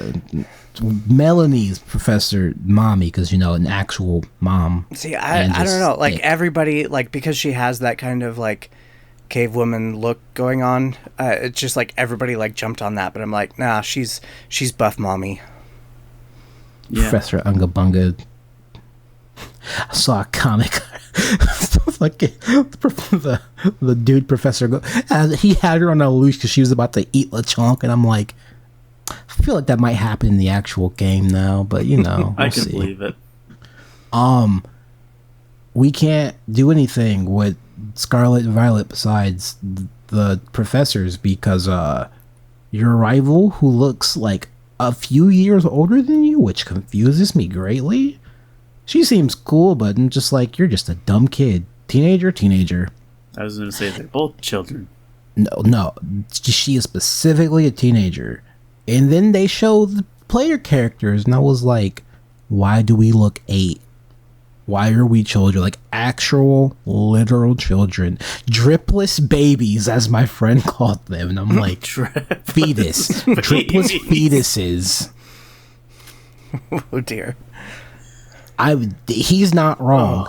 Melanie's Professor Mommy, because, you know, an actual mom. See, I don't know. Like, everybody, like, because she has that kind of, like, cave woman look going on, it's just, like, everybody, like, jumped on that. But I'm like, nah, she's Buff Mommy. Yeah. Professor Ungabunga. I saw a comic. Like the dude Professor he had her on a leash because she was about to eat LeChonk, and I'm like, I feel like that might happen in the actual game now, but you know, I can believe it. We can't do anything with Scarlet and Violet besides the professors because your rival, who looks like a few years older than you, which confuses me greatly. She seems cool, but I'm just like, you're just a dumb kid. Teenager. I was going to say they're both children. No. She is specifically a teenager. And then they show the player characters, and I was like, why do we look 8? Why are we children? Like, actual, literal children. Dripless babies, as my friend called them. And I'm like, fetus. Dripless fetuses. Oh, dear. He's not wrong.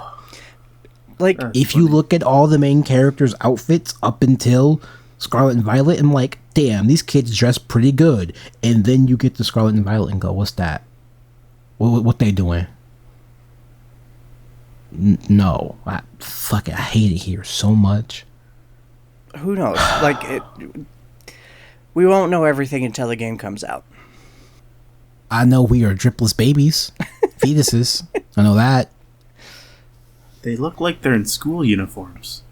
Like, if you look at all the main characters' outfits up until Scarlet and Violet, I'm like, damn, these kids dress pretty good. And then you get to Scarlet and Violet and go, what's that? What they doing? No. Fuck it, I hate it here so much. Who knows? Like, we won't know everything until the game comes out. I know we are dripless babies. Fetuses. I know that. They look like they're in school uniforms.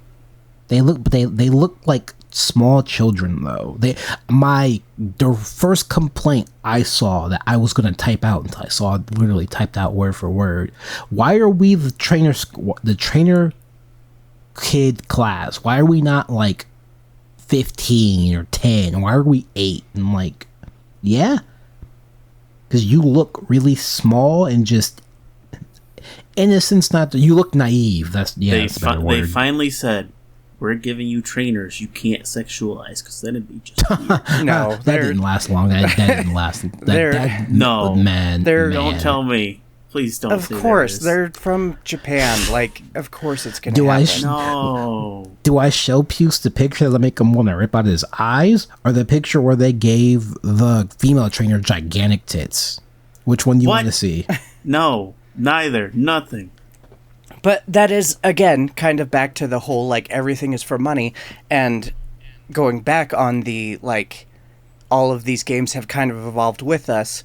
They look like small children though. The first complaint I saw that I was gonna type out until I saw it literally typed out word for word. Why are we the trainer kid class? Why are we not like 15 or 10? Why are we 8? And like, yeah. Because you look really small and just innocence. You look naive. That's a better word. They finally said, "We're giving you trainers you can't sexualize," because then it'd be just weird. No, that didn't last long. That didn't last. No, man. Don't tell me. Please don't. Of course, they're from Japan. Like, of course it's gonna happen. No. Do I show Puce the picture that make him want to rip out his eyes, or the picture where they gave the female trainer gigantic tits? Which one do you want to see? No, neither. Nothing. But that is, again, kind of back to the whole, like, everything is for money, and going back on the, like, all of these games have kind of evolved with us.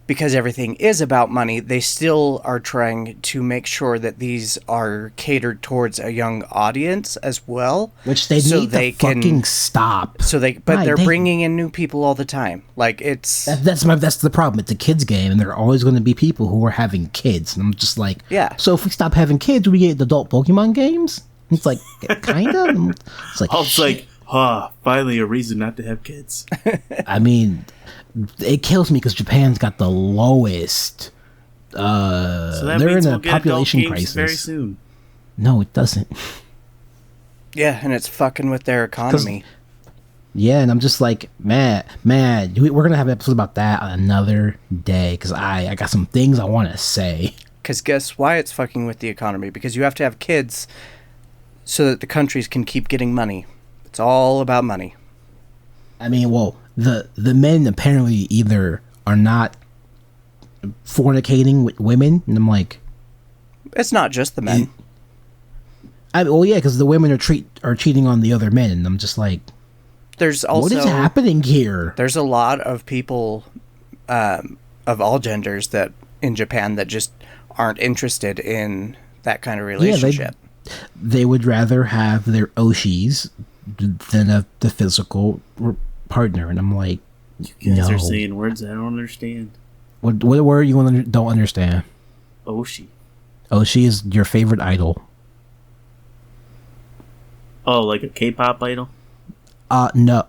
Because everything is about money, they still are trying to make sure that these are catered towards a young audience as well. Which they need to fucking stop. But they're bringing in new people all the time. Like, it's... That's the problem. It's a kids game, and there are always going to be people who are having kids. And I'm just like, yeah. So if we stop having kids, we get adult Pokemon games? It's like, kind of. It's like, finally a reason not to have kids. I mean... It kills me because Japan's got the lowest. So that they're means in a we'll get population adult games crisis very soon. No, it doesn't. Yeah, and it's fucking with their economy. Yeah, and I'm just like, man, we're gonna have an episode about that on another day because I got some things I want to say. Because guess why it's fucking with the economy? Because you have to have kids so that the countries can keep getting money. It's all about money. I mean, well, the men apparently either are not fornicating with women, and I'm like, It's not just the men. well, yeah, because the women are cheating on the other men, and I'm just like, There's also what is happening here? There's a lot of people of all genders that in Japan that just aren't interested in that kind of relationship. They would rather have their oshis than the physical partner, and I'm like, You guys no. are saying words I don't understand. What word you don't understand? Oshi. Oshi is your favorite idol. Oh, like a K-pop idol? No.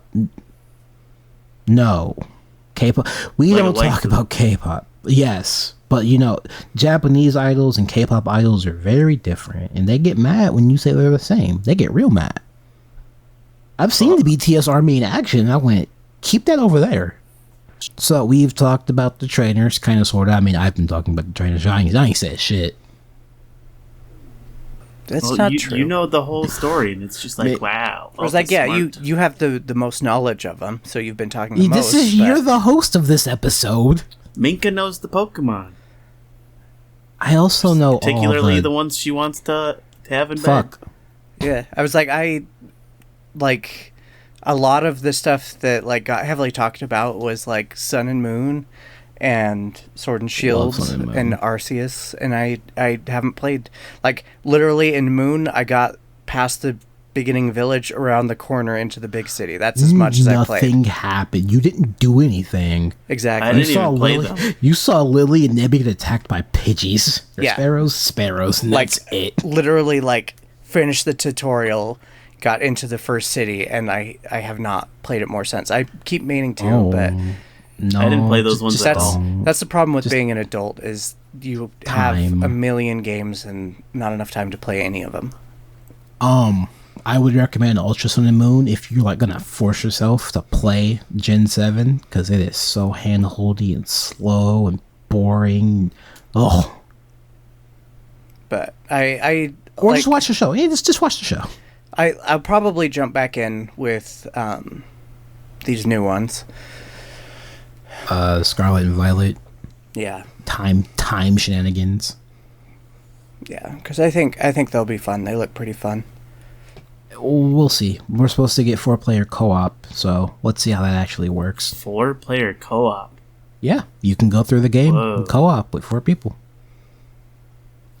K-pop. We Like a don't talk waifu. about K-pop. Yes, but Japanese idols and K-pop idols are very different, and they get mad when you say they're the same. They get real mad. I've seen the BTS army in action, and I went, keep that over there. So we've talked about the trainers, kind of, sort of. I mean, I've been talking about the trainers. I ain't said shit. That's not true. You know the whole story, and it's just like, wow. I was like, yeah, smart. you have the most knowledge of them, so you've been talking the most. You're the host of this episode. Minka knows the Pokemon. I also know Particularly all the ones she wants to have in fuck. bed. Yeah, I was like, like a lot of the stuff that like got heavily talked about was like Sun and Moon and Sword and Shield Sun and Moon. and Arceus, and I haven't played, like, literally in Moon I got past the beginning village around the corner into the big city. That's as much as I played. Nothing happened. You didn't do anything. Exactly. I didn't even play Lily. them. You saw Lily and Nebby get attacked by Pidgeys. They're Yeah. sparrows, and Like, that's it. literally, like, finished the tutorial, got into the first city, and I have not played it more since. I keep meaning to, but No, I didn't play those ones just at that's all. that's the problem with being an adult, is you have Time. a million games and not enough time to play any of them. I would recommend Ultra Sun and Moon if you're like gonna force yourself to play Gen 7, because it is so hand-holdy and slow and boring. Oh, But I or like, just watch the show. Yeah, just watch the show. I'll probably jump back in with these new ones. Scarlet and Violet, Yeah, time shenanigans. yeah, because I think they'll be fun. They look pretty fun. We'll see. We're supposed to get 4-player co-op, so let's see how that actually works. 4-player co-op. Yeah, you can go through the game Whoa. co-op with 4 people.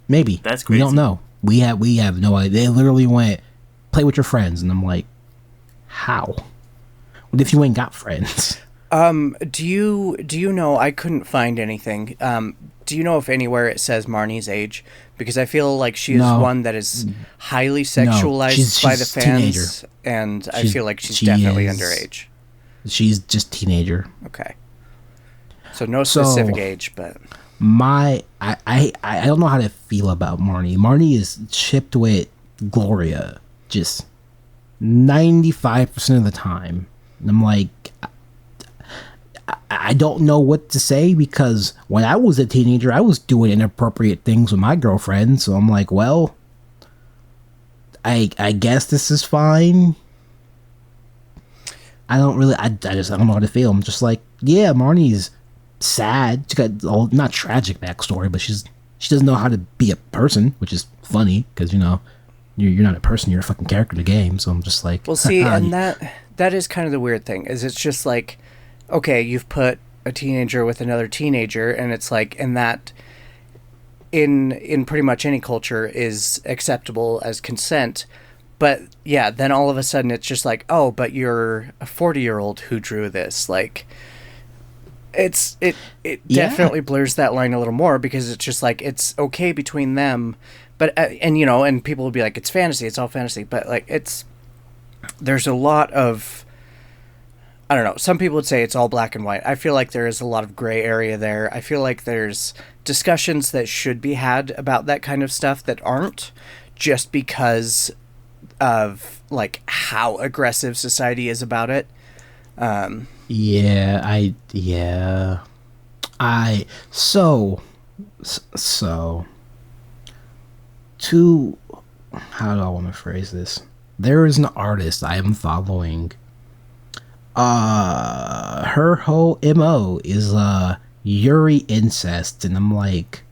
Maybe. That's We crazy. don't know. We have no idea. They literally went, play with your friends, and I'm like, how? What if you ain't got friends? Do you know? I couldn't find anything. Do you know if anywhere it says Marnie's age? Because I feel like she is No. one that is highly sexualized she's by the a teenager. fans, and I She's- feel like she's she definitely is- underage. She's just teenager. Okay. So no specific So- age, but I don't know how to feel about Marnie. Marnie is shipped with Gloria just 95% of the time. And I'm like, I don't know what to say, because when I was a teenager, I was doing inappropriate things with my girlfriend. So I'm like, well, I guess this is fine. I don't really, I don't know how to feel. I'm just like, yeah, Marnie's sad. She got not tragic backstory, but she doesn't know how to be a person, which is funny because you're not a person, you're a fucking character in the game. So I'm just like, well, see, and that is kind of the weird thing, is it's just like, okay, you've put a teenager with another teenager, and it's like, and that in pretty much any culture is acceptable as consent. But yeah, then all of a sudden it's just like, oh, but you're a 40-year-old who drew this. Like, it Yeah. definitely blurs that line a little more, because it's just like, it's okay between them, but and people will be like, it's fantasy, it's all fantasy, but like, there's a lot of, I don't know, some people would say it's all black and white. I feel like there is a lot of gray area there. I feel like there's discussions that should be had about that kind of stuff that aren't, just because of like how aggressive society is about it. So to, how do I want to phrase this? There is an artist I am following. Her whole MO is Yuri incest, and I'm like,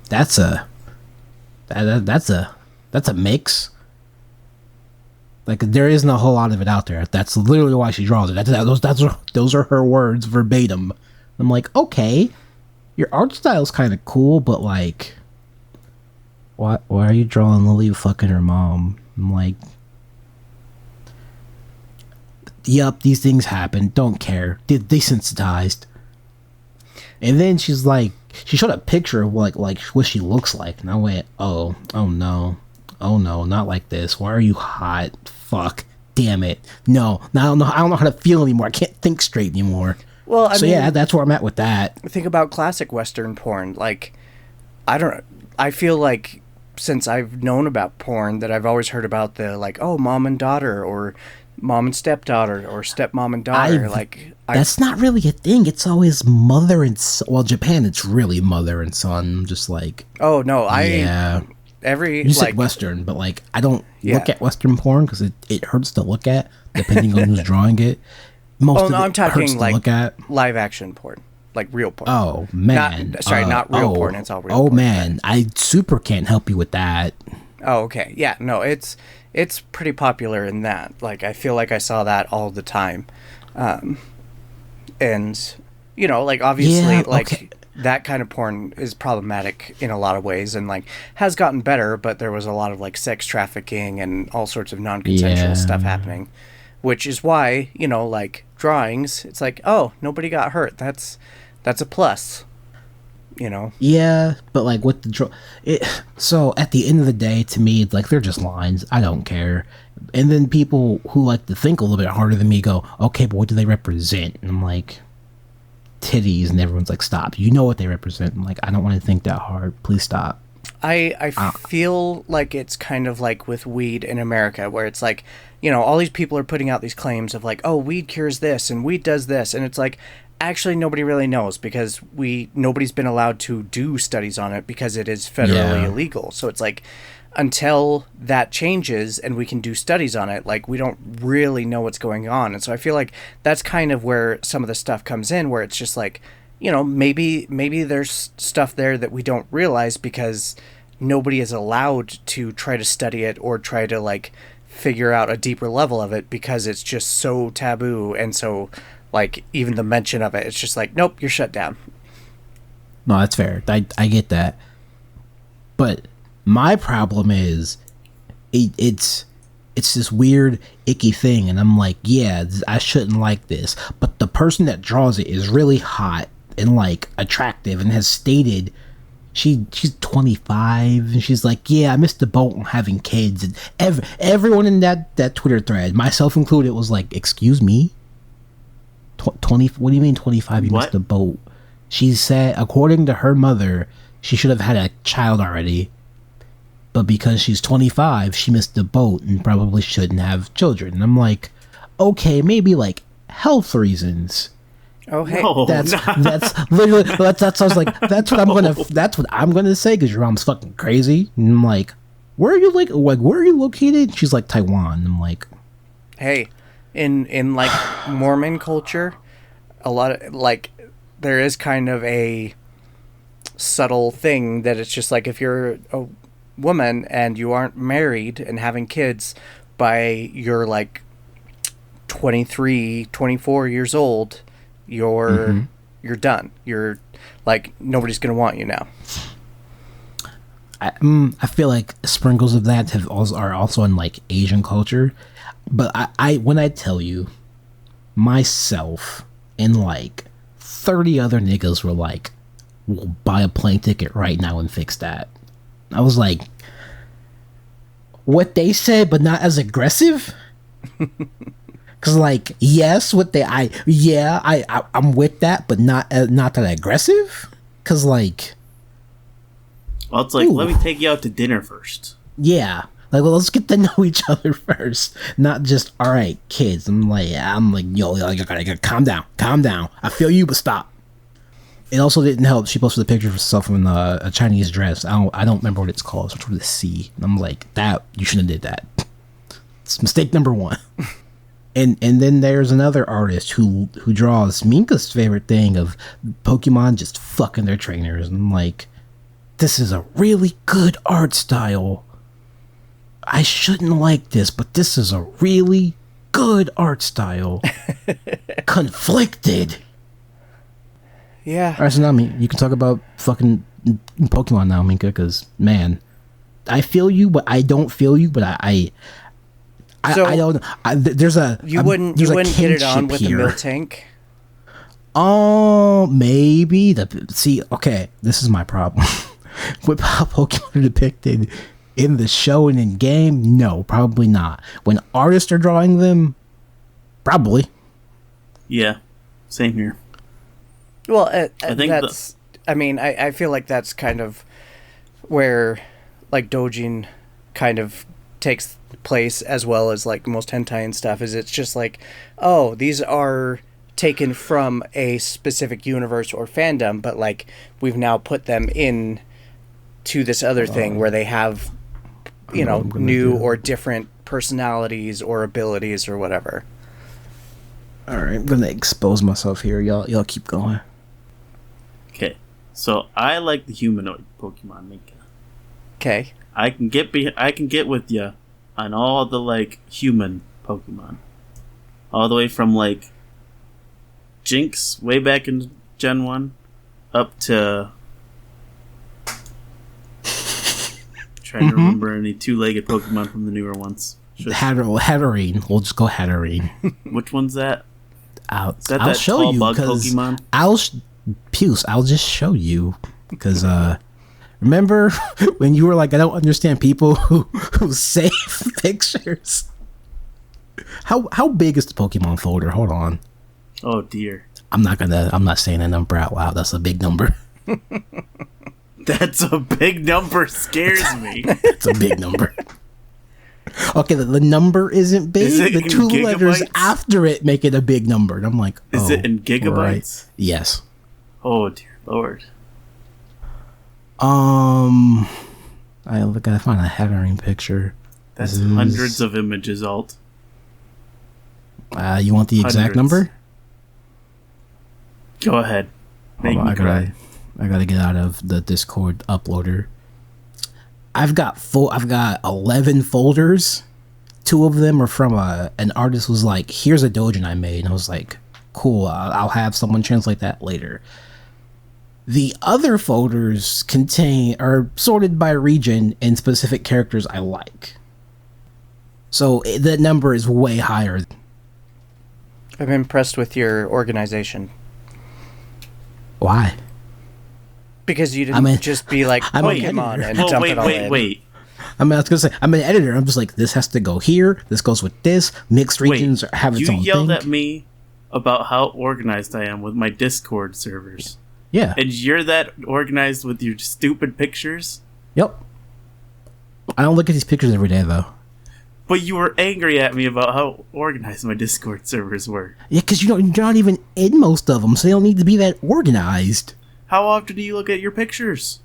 that's a mix. Like, there isn't a whole lot of it out there. That's literally why she draws it. Those are her words verbatim. I'm like, okay, your art style's kind of cool, but like, why are you drawing Lily fucking her mom? I'm like, yup, these things happen. Don't care. Desensitized. And then she's like, she showed a picture of like what she looks like, and I went, oh no, not like this. Why are you hot? Fuck, damn it. No, I don't know how to feel anymore. I can't think straight anymore. Well, I mean, yeah, that's where I'm at with that. Think about classic Western porn. Like, I feel like since I've known about porn that I've always heard about the like, oh, mom and daughter, or mom and stepdaughter, or stepmom and daughter. That's not really a thing. It's always mother and son. Well, Japan, it's really mother and son. I'm just like, oh no, you said Western, but like, I don't look at Western porn because it hurts to look at, depending on who's drawing it. I'm talking like look at live action porn, like real porn. Oh man, not real porn. It's all real. Oh porn, man, I super can't help you with that. Oh okay, yeah, no, it's pretty popular in that. Like, I feel like I saw that all the time, and you know, like obviously, that kind of porn is problematic in a lot of ways, and like has gotten better, but there was a lot of like sex trafficking and all sorts of non-consensual stuff happening, which is why, you know, like drawings, it's like, oh, nobody got hurt. That's a plus, you know? Yeah, but like with the so at the end of the day, to me, like, they're just lines. I don't care. And then people who like to think a little bit harder than me go, okay, but what do they represent? And I'm like, titties, and everyone's like, stop. You know what they represent. I'm like, I don't want to think that hard. Please stop. I feel like it's kind of like with weed in America, where it's like, you know, all these people are putting out these claims of like, oh, weed cures this and weed does this, and it's like, actually nobody really knows, because nobody's been allowed to do studies on it because it is federally illegal. So it's like, until that changes and we can do studies on it, like, we don't really know what's going on. And so I feel like that's kind of where some of the stuff comes in, where it's just like, you know, maybe there's stuff there that we don't realize because nobody is allowed to try to study it or try to like figure out a deeper level of it, because it's just so taboo. And so like, even the mention of it, it's just like, nope, you're shut down. No, that's fair. I get that. But my problem is it's this weird, icky thing, and I'm like, yeah, I shouldn't like this. But the person that draws it is really hot and like attractive, and has stated she's 25, and she's like, yeah, I missed the boat on having kids. And everyone in that Twitter thread, myself included, was like, excuse me, 20? What do you mean 25? You missed the boat. She said, according to her mother, she should have had a child already, but because she's 25, she missed the boat and probably shouldn't have children. And I'm like, okay, maybe like health reasons. Oh hey, no, that's literally that's I was like, that's what I'm gonna say, because your mom's fucking crazy. And I'm like, where are you where are you located? She's like, Taiwan. I'm like, hey, in like Mormon culture, a lot of like, there is kind of a subtle thing that it's just like, if you're a woman and you aren't married and having kids by you're like 23, 24 years old, you're done. You're like, nobody's gonna want you now. I feel like sprinkles of that are also in like Asian culture, but I when I tell you, myself and like 30 other niggas were like, we'll buy a plane ticket right now and fix that. I was like, what they said, but not as aggressive. Cause like, yes, I'm with that, but not that aggressive. Cause like, well, it's like, let me take you out to dinner first. Yeah, Like, well, let's get to know each other first, not just all right, kids. I'm like, yo, you gotta calm down. I feel you, but stop. It also didn't help. She posted a picture of herself in a Chinese dress. I don't remember what it's called. It's with a C. And I'm like, that you shouldn't have did that. It's mistake number one. And then there's another artist who draws Minka's favorite thing of Pokemon just fucking their trainers. And I'm like, this is a really good art style. I shouldn't like this, but this is a really good art style. Conflicted. Yeah. All right, so now you can talk about fucking Pokemon now, Minka, because, man, I feel you, but I don't feel you, but I don't. There's a you wouldn't get it on with the Miltank. Oh, maybe okay, this is my problem with how Pokemon are depicted in the show and in game. No, probably not. When artists are drawing them, probably. Yeah, same here. Well, I think that's. I feel like that's kind of where, like, dojin kind of takes place, as well as like most hentai and stuff. Is it's just like, oh, these are taken from a specific universe or fandom, but like we've now put them in to this other thing where they have, new or different personalities or abilities or whatever. All right, I'm gonna expose myself here. Y'all keep going. Okay, so I like the humanoid Pokemon, Minka. Okay. I can get with you on all the like human Pokemon, all the way from like Jinx way back in Gen 1 up to trying to remember any two-legged Pokemon from the newer ones. Hatterene. We'll just go Hatterene. Which one's that? I'll that show tall you bug because Pokemon? I'll just show you because remember when you were like, I don't understand people who save pictures. How big is the Pokemon folder? Hold on. Oh dear. I'm not saying a number out loud. That's a big number. That's a big number. Scares me. It's a big number. Okay, the number isn't big. Is it the two in letters gigabytes? after it make it a big number. And I'm like, Is it in gigabytes? Right. Yes. Oh dear Lord. I gotta find a Hatterene picture. That's hundreds of images, Alt. You want the exact number? Go ahead. Make Hold on, me cry. I gotta get out of the Discord uploader. I've got 11 folders. 2 of them are from an artist was like, here's a dojin I made. And I was like, cool, I'll have someone translate that later. The other folders are sorted by region and specific characters I like. So that number is way higher. I'm impressed with your organization. Why? Because you didn't just be like Pokemon and dump it all in. Wait. I was gonna say, I'm an editor. I'm just like, this has to go here. This goes with this. Mixed regions have its own thing. You yelled at me about how organized I am with my Discord servers. Yeah. And you're that organized with your stupid pictures? Yep. I don't look at these pictures every day, though. But you were angry at me about how organized my Discord servers were. Yeah, because you're not even in most of them, so they don't need to be that organized. How often do you look at your pictures?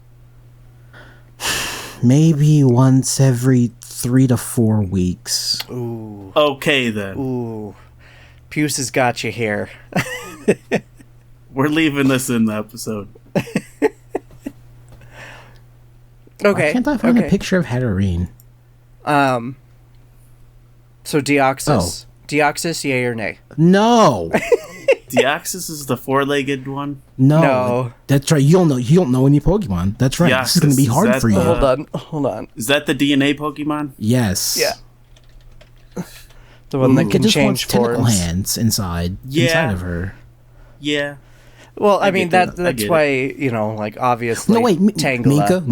Maybe once every 3 to 4 weeks. Ooh. Okay, then. Ooh. Puce has got you here. We're leaving this in the episode. Okay. Why can't I find a picture of Hatterene? So Deoxys. Deoxys, yay or nay? No. Deoxys is the 4-legged one? No. That's right. You don't know any Pokemon. That's right. This is going to be hard for you. Hold on. Is that the DNA Pokemon? Yes. Yeah. The one that can change tentacle forms. hands inside of her. Yeah. Well, I mean that's why, like obviously. No, wait, Tangela. Minka.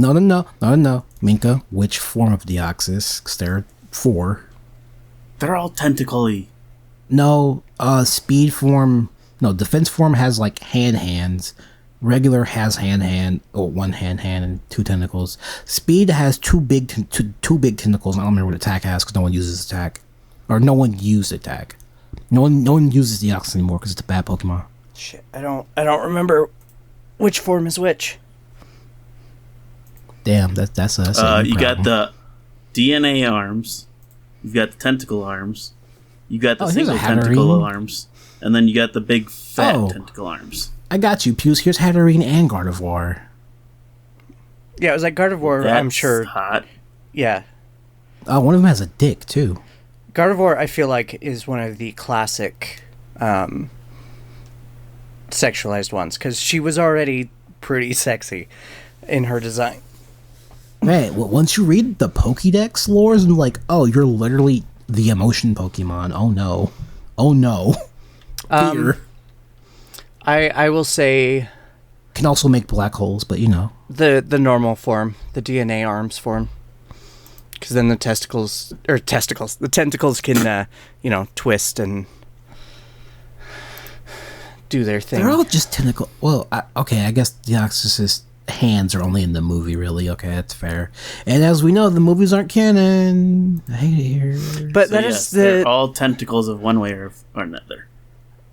No. Minka, which form of Deoxys? Because there are 4. They're all tentacle-y. No, speed form. No, defense form has like hands, Regular has one hand, and 2 tentacles. Speed has two big tentacles. I don't remember what attack has because no one uses attack, or no one used attack. No one uses the Ox anymore because it's a bad Pokemon. Shit, I don't remember which form is which. Damn, that's a you got the DNA arms, you've got the tentacle arms, you got the single tentacle arms, and then you got the big fat tentacle arms. I got you, Pews. Here's Hatterene and Gardevoir. Yeah, it was like Gardevoir. That's I'm sure. Hot. Yeah. Oh, one of them has a dick too. Gardevoir, I feel like, is one of the classic sexualized ones because she was already pretty sexy in her design. Man, well, once you read the Pokédex lores and like, oh, you're literally the emotion Pokemon. Oh no, fear. I will say can also make black holes, but you know the normal form, the DNA arms form, because then the tentacles can twist and do their thing. They're all just tentacle. Well, I guess Deoxys's hands are only in the movie, really. Okay, that's fair. And as we know, the movies aren't canon. I hate it here. But so they're all tentacles of one way or another.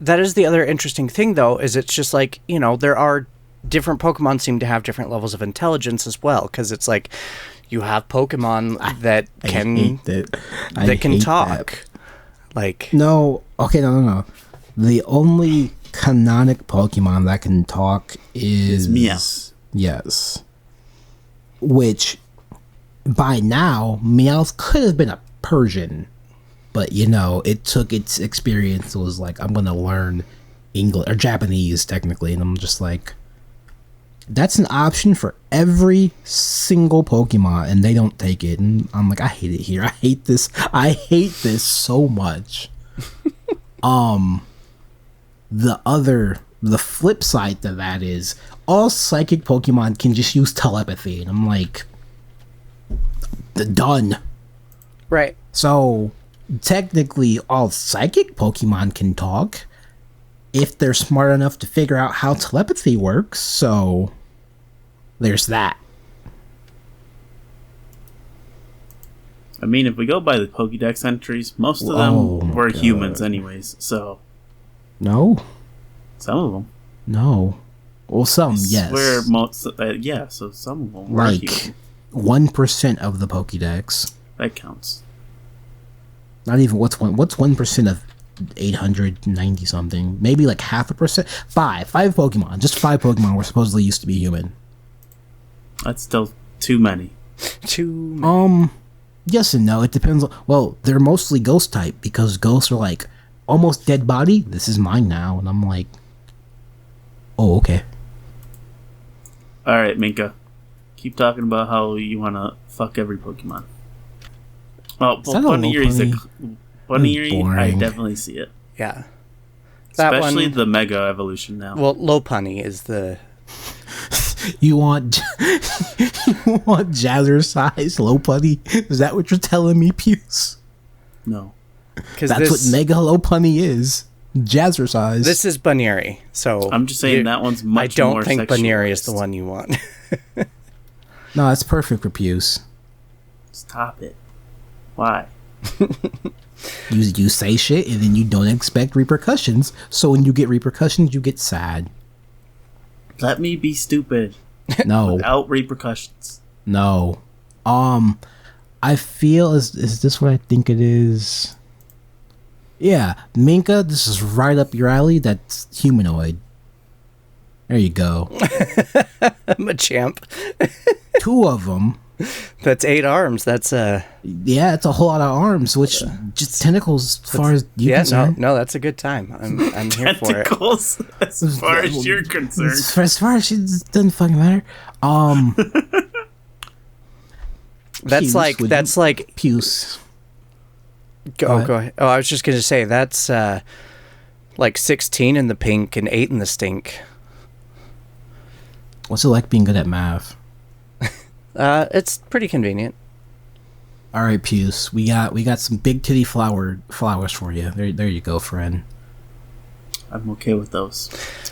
That is the other interesting thing, though, is it's just like, there are different Pokemon seem to have different levels of intelligence as well, because it's like you have Pokemon that can talk. That. Like no. The only canonic Pokemon that can talk is Meowth. Yes. Which, by now, Meowth could have been a Persian. But, it took its experience. It was like, I'm going to learn English, or Japanese, technically. And I'm just like, that's an option for every single Pokemon, and they don't take it. And I'm like, I hate it here. I hate this so much. The flip side to that is, all psychic Pokemon can just use telepathy. And I'm like, done. Right. So technically all psychic Pokemon can talk if they're smart enough to figure out how telepathy works, so there's that. I mean, if we go by the Pokédex entries, most of them were humans anyways, so... No? Some of them. No. Well, some, yes. So some of them were human. 1% of the Pokédex. That counts. Not even what's 1% of 890 something? Maybe like 0.5%. Five Pokemon. Just 5 Pokemon were supposedly used to be human. That's still too many. Yes and no. It depends. Well, they're mostly ghost type because ghosts are like almost dead body. This is mine now, and I'm like, oh, okay. All right, Minka. Keep talking about how you want to fuck every Pokemon. Oh, well, Bunny, I definitely see it. Yeah. Especially the Mega Evolution now. Well, Lopunny is the... You want Jazzercise Lopunny? Is that what you're telling me, Pews? No. That's what Mega Lopunny is. Jazzercise. This is Bunyeri, so... I'm just saying that one's much more I don't think Bunyeri is the one you want. No, that's perfect for Pews. Stop it. Why? You say shit and then you don't expect repercussions, so when you get repercussions, you get sad. Let me be stupid. No. Without repercussions. No. I feel, is this what I think it is? Yeah, Minka, this is right up your alley. That's humanoid. There you go. I'm a champ. 2 of them. That's 8 arms. That's yeah, it's a whole lot of arms, which just tentacles as far as you're concerned. No, that's a good time. I'm here for it. Tentacles, as far as you're concerned. As far as it doesn't fucking matter. That's like Puce. Go ahead. Oh, I was just gonna say that's like 16 in the pink and 8 in the stink. What's it like being good at math? It's pretty convenient. All right, Puce. We got some big titty flowers for you. There you go, friend. I'm okay with those.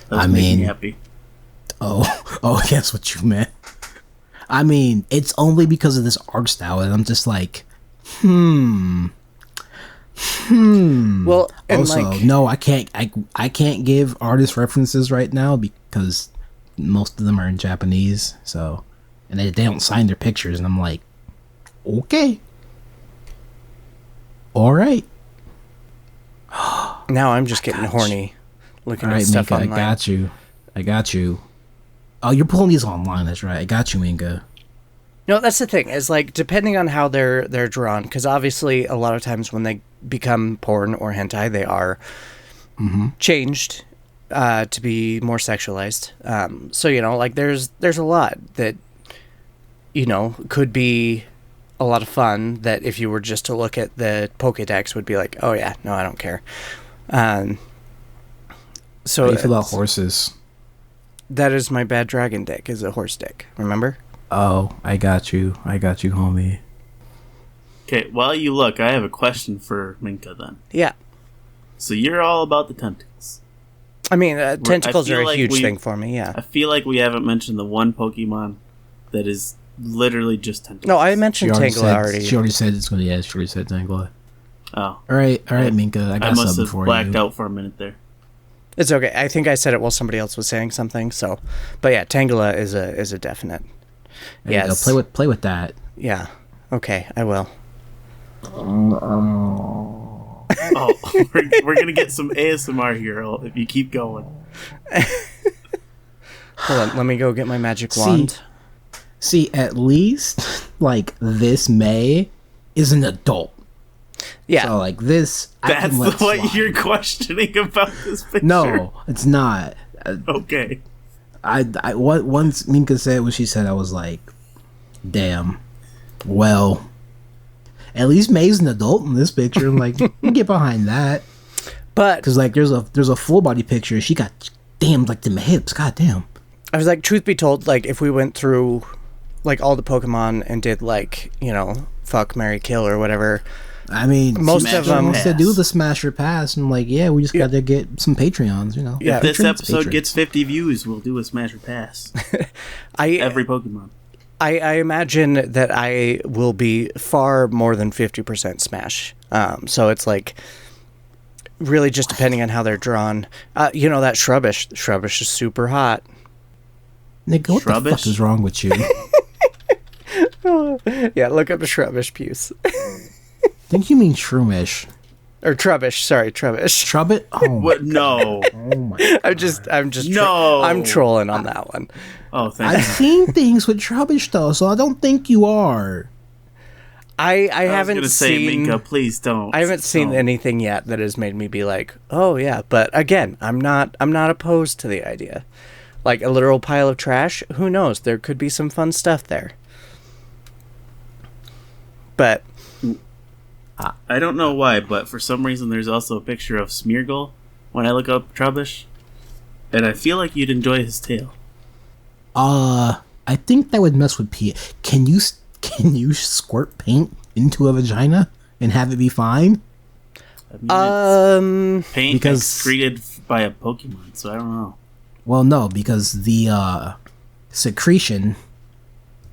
Those make me happy. Oh, that's what you meant. I mean, it's only because of this art style, and I'm just like, Well, and also, no, I can't give artist references right now because most of them are in Japanese. So, and they don't sign their pictures, and I'm like, okay, all right. Now I'm just getting horny looking All at right, stuff Minka, online. I got you. Oh, you're pulling these online. That's right. I got you, Minka. No, that's the thing. Is like depending on how they're drawn, because obviously a lot of times when they become porn or hentai, they are changed to be more sexualized. So like there's a lot that could be a lot of fun that if you were just to look at the Pokédex would be like, oh yeah, no, I don't care. So How do you feel about horses? that is my bad dragon dick, is a horse dick. Remember? Oh, I got you, homie. Okay, while you look, I have a question for Minka then. Yeah. So you're all about the tentacles. I mean, tentacles I are feel a like huge we- thing for me. Yeah. I feel like we haven't mentioned the one Pokemon that is literally just tentacles. No, I mentioned Tangela already. She already said it's gonna. Yeah, she already said Tangela. Oh. All right, Minka. I I got must something have for blacked you. out for a minute there. It's okay. I think I said it while somebody else was saying something. So, but yeah, Tangela is a definite. There you go. Play with that. Yeah. Okay, I will. Oh, we're gonna get some ASMR here if you keep going. Hold on. Let me go get my magic wand. See, at least like this May is an adult. Yeah. So like this, That's I can let what slide. you're questioning about this picture. No, it's not. Okay. What once Minka said what she said, I was like, damn. Well, at least May's an adult in this picture. I'm like, you can get behind that. But Because like there's a full body picture. She got damn like them hips. God damn. I was like, truth be told, like if we went through like all the Pokemon and did like fuck, marry, kill or whatever. I mean, Most Smash of them or wants to pass. do the smash or pass. And I'm like, yeah, we just got to get some Patreons. Yeah. If this Patrons, episode patrons. gets 50 views, we'll do a Smash or Pass. I Every Pokemon. I imagine that I will be far more than 50% Smash. So it's like really just depending on how they're drawn. That Shrubbish. Shrubbish is super hot. Nigga, what the Shrubbish? fuck is wrong with you? Yeah, look up a Shrubbish Puce. think you mean shroomish. Or Trubbish, sorry, Trubbish. Trubbit? Oh my, What? No. oh my. I'm just No. I'm trolling on that one. Oh, thank I've you. seen things with Trubbish though, so I don't think you are. I I was haven't gonna say, seen Minka, please don't. I haven't seen Don't. anything yet that has made me be like, "Oh yeah," but again, I'm not opposed to the idea. Like a literal pile of trash, who knows? There could be some fun stuff there. But I don't know why, but for some reason there's also a picture of Smeargle when I look up Trubbish, and I feel like you'd enjoy his tail. I think that would mess with P. Can you squirt paint into a vagina and have it be fine? I mean, it's paint because- excreted by a Pokemon, so I don't know. Well, no, because the secretion,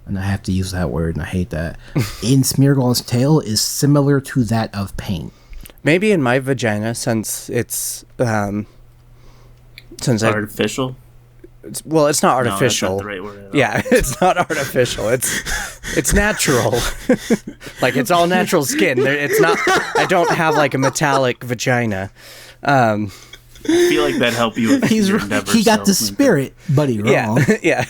and I have to use that word, and I hate that, in Smeargle's tail is similar to that of paint. maybe in my vagina, since it's since I Artificial? well, it's not No, that's not artificial. the right word at all. Yeah, it's not artificial. It's natural. Like it's all natural skin. It's not. I don't have like a metallic vagina. I feel like that'd help you with your endeavors. He got the so, Minka. spirit, but he wrong. Yeah,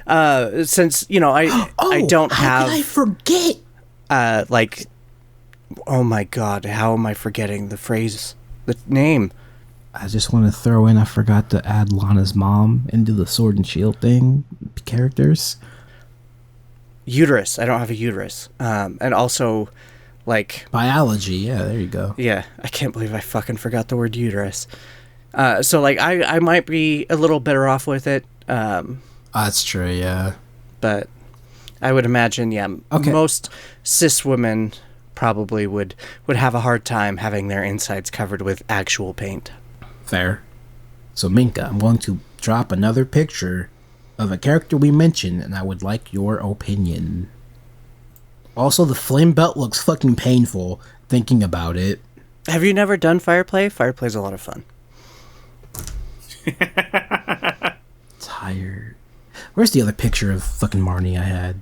yeah. Since I don't how have could I forget? like, oh my god, how am I forgetting the name? I just want to throw in, I forgot to add Lana's mom into the Sword and Shield thing characters. Uterus. I don't have a uterus. And also, like, Biology, yeah, there you go. yeah, I can't believe I fucking forgot the word uterus. So like, I might be a little better off with it. That's true, yeah. But I would imagine, yeah, Okay. most cis women probably would have a hard time having their insides covered with actual paint. Fair. So Minka, I'm going to drop another picture of a character we mentioned, and I would like your opinion. Also, the flame belt looks fucking painful thinking about it. Have you never done Fireplay? Fireplay's a lot of fun. Tired. Where's the other picture of fucking Marnie I had?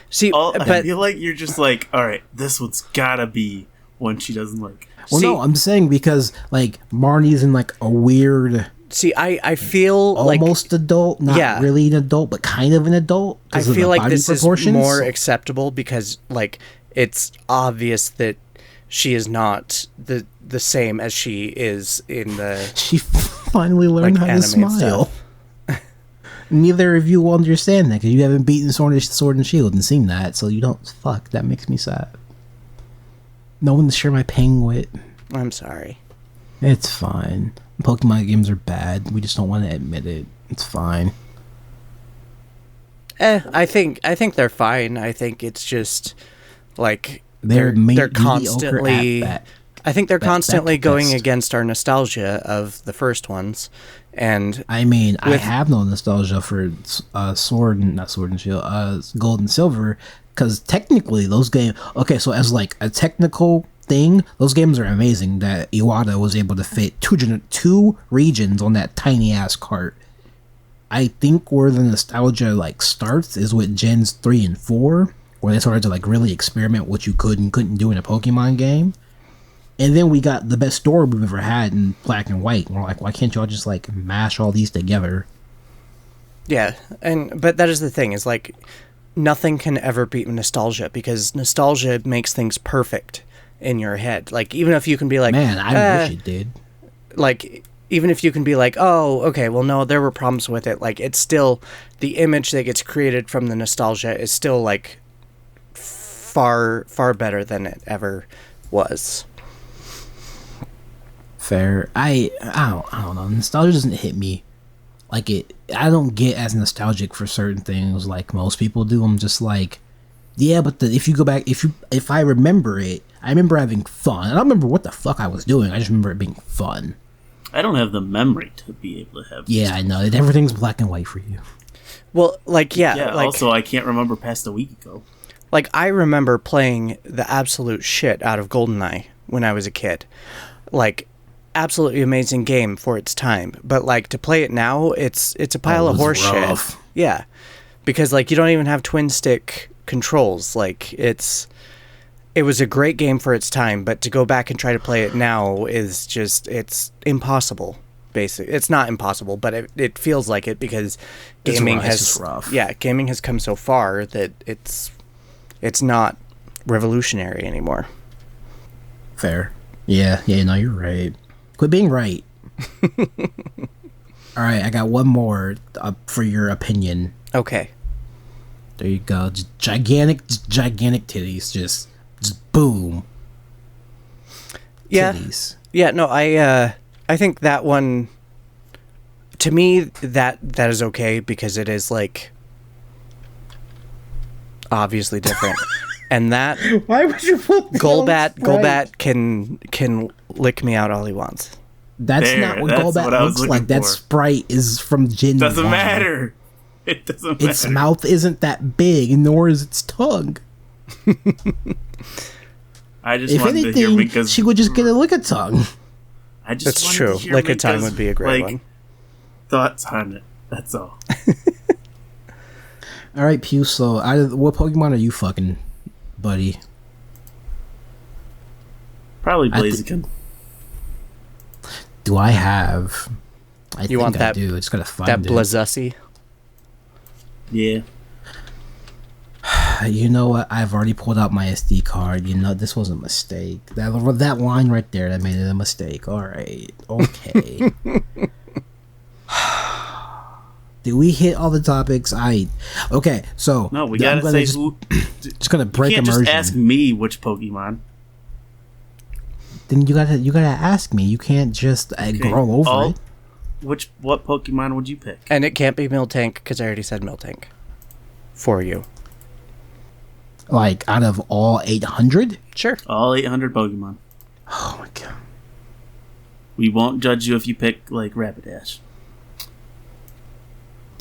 See, I feel like you're just like, all right, this one's gotta be one she doesn't like. Well, no, I'm saying because, like, Marnie's in, like, a weird... See, I feel almost adult, not really an adult, but kind of an adult. I feel like this is more acceptable because, like, it's obvious that she is not the same as she is in the... She finally learned how to smile. Neither of you will understand that because you haven't beaten Sword and Shield and seen that, so you don't... Fuck, that makes me sad. No one to share my pain with. I'm sorry. It's fine. Pokemon games are bad. We just don't want to admit it. It's fine. I think they're fine. I think it's just like they're constantly. I think they're constantly going against our nostalgia of the first ones, and I mean, I have no nostalgia for Sword and Shield, Gold and Silver, because technically those games. Okay, so as like a technical thing, those games are amazing that Iwata was able to fit two regions on that tiny ass cart. I think where the nostalgia like starts is with Gens 3 and 4, where they started to like really experiment what you could and couldn't do in a Pokemon game. And then we got the best story we've ever had in Black and White. And we're like, why can't y'all just like mash all these together? Yeah, but that is the thing, is like nothing can ever beat nostalgia, because nostalgia makes things perfect in your head. Like, even if you can be like, man, I wish it did. Like, even if you can be like, oh, okay, well, no, there were problems with it. Like, it's still, the image that gets created from the nostalgia is still like far, far better than it ever was. Fair. I don't know. Nostalgia doesn't hit me like it. I don't get as nostalgic for certain things like most people do. I'm just like, yeah, but if you go back, if I remember it, I remember having fun. I don't remember what the fuck I was doing. I just remember it being fun. I don't have the memory to be able to have. Yeah, I know. Everything's black and white for you. Well, like, yeah. Like, also, I can't remember past a week ago. Like, I remember playing the absolute shit out of GoldenEye when I was a kid. Like, absolutely amazing game for its time. But, like, to play it now, it's a pile of horse shit. Yeah. Because, like, you don't even have twin stick controls. Like, it was a great game for its time, but to go back and try to play it now is just, it's impossible. Basically, it's not impossible, but it feels like it, because gaming gaming has come so far that it's not revolutionary anymore. Fair. Yeah, no, you're right. Quit being right. All right, I got one more for your opinion. Okay. There you go. Just gigantic titties. Just boom. Yeah. Titties. Yeah, no, I think that one, to me, that is okay, because it is, like, obviously different. And that, why would you put Golbat can lick me out all he wants. That's not what Golbat looks like. That Sprite is from Gen 1. Doesn't matter. It doesn't matter. Its mouth isn't that big, nor is its tongue. I just if wanted anything, to hear, because she would just get a lick-a-tongue. That's true. Lick-a-tongue would be a great one. Thoughts on it. That's all. All right, Pew. So, what Pokemon are you fucking, buddy? Probably Blaziken. Do I have? You want that? I do. It's gotta find that it. Blazussie. Yeah. You know what? I've already pulled out my SD card. You know, this was a mistake. That line right there, that made it a mistake. All right. Okay. Did we hit all the topics? Okay, so... No, we gotta say who... Just gonna break immersion. You can't just ask me which Pokemon. Then you gotta ask me. You can't just grow over it. What Pokemon would you pick? And it can't be Miltank, because I already said Miltank. For you. Like, out of all 800? Sure. All 800 Pokemon. Oh my god. We won't judge you if you pick, like, Rapidash.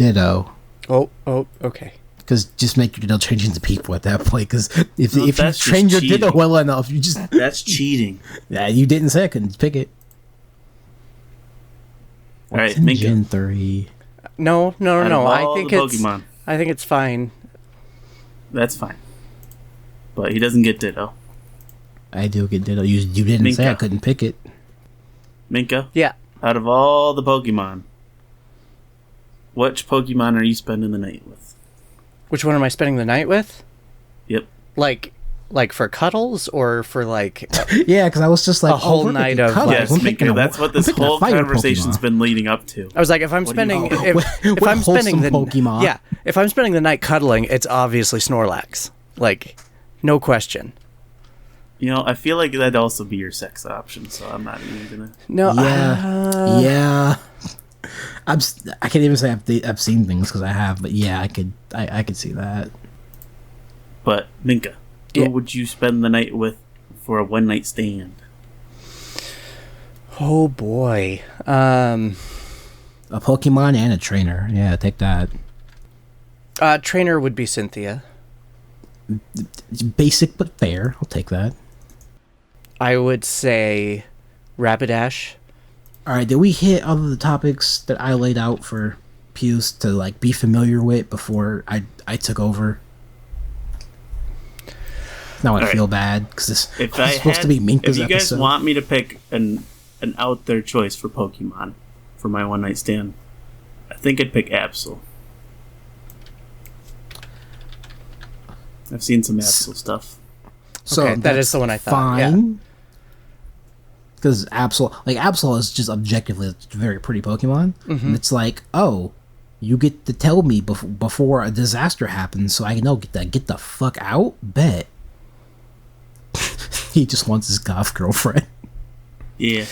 Ditto. Oh, okay. Because just make your Ditto change into people at that point. Because if you that's train your cheating. Ditto well enough, you just... That's cheating. Yeah, you didn't say I couldn't pick it. All right, What's in Minka. Gen 3? No. Out of all I think the it's. Pokemon, I think it's fine. that's fine. But he doesn't get Ditto. I do get Ditto. You didn't say I Minka. couldn't pick it. Minka, Yeah. out of all the Pokemon, which Pokemon are you spending the night with? Which one am I spending the night with? Yep. Like for cuddles or for like? Yeah, because I was just like... A whole we're night picking of- cuddles. Yes, I'm picking Minka, a- that's what I'm this picking a whole fire conversation's Pokemon. been leading up to. I was like, if I'm What do you spending, call if I'm spending the Pokemon. yeah, if I'm spending the night cuddling, it's obviously Snorlax. Like, no question. You know, I feel like that'd also be your sex option, so I'm not even gonna. No. Yeah. I can't even say I've seen things because I have, but yeah, I could see that. But Minka, Yeah. who would you spend the night with for a one night stand? Oh boy. A Pokemon and a trainer. Yeah, take that. Trainer would be Cynthia. It's basic but fair. I'll take that. I would say Rapidash. All right, did we hit all of the topics that I laid out for Puce to like be familiar with before I took over? Now I All right. feel bad because this If was supposed to be Minka's if you guys episode. want me to pick an out there choice for Pokemon for my one night stand, I think I'd pick Absol. I've seen some Absol stuff. So Okay, that is that's the one I thought, yeah. Fine. Because Absol is just objectively a very pretty Pokemon. Mm-hmm. And it's like, oh, you get to tell me before a disaster happens, so I know get the fuck out. Bet. He just wants his goth girlfriend. Yeah.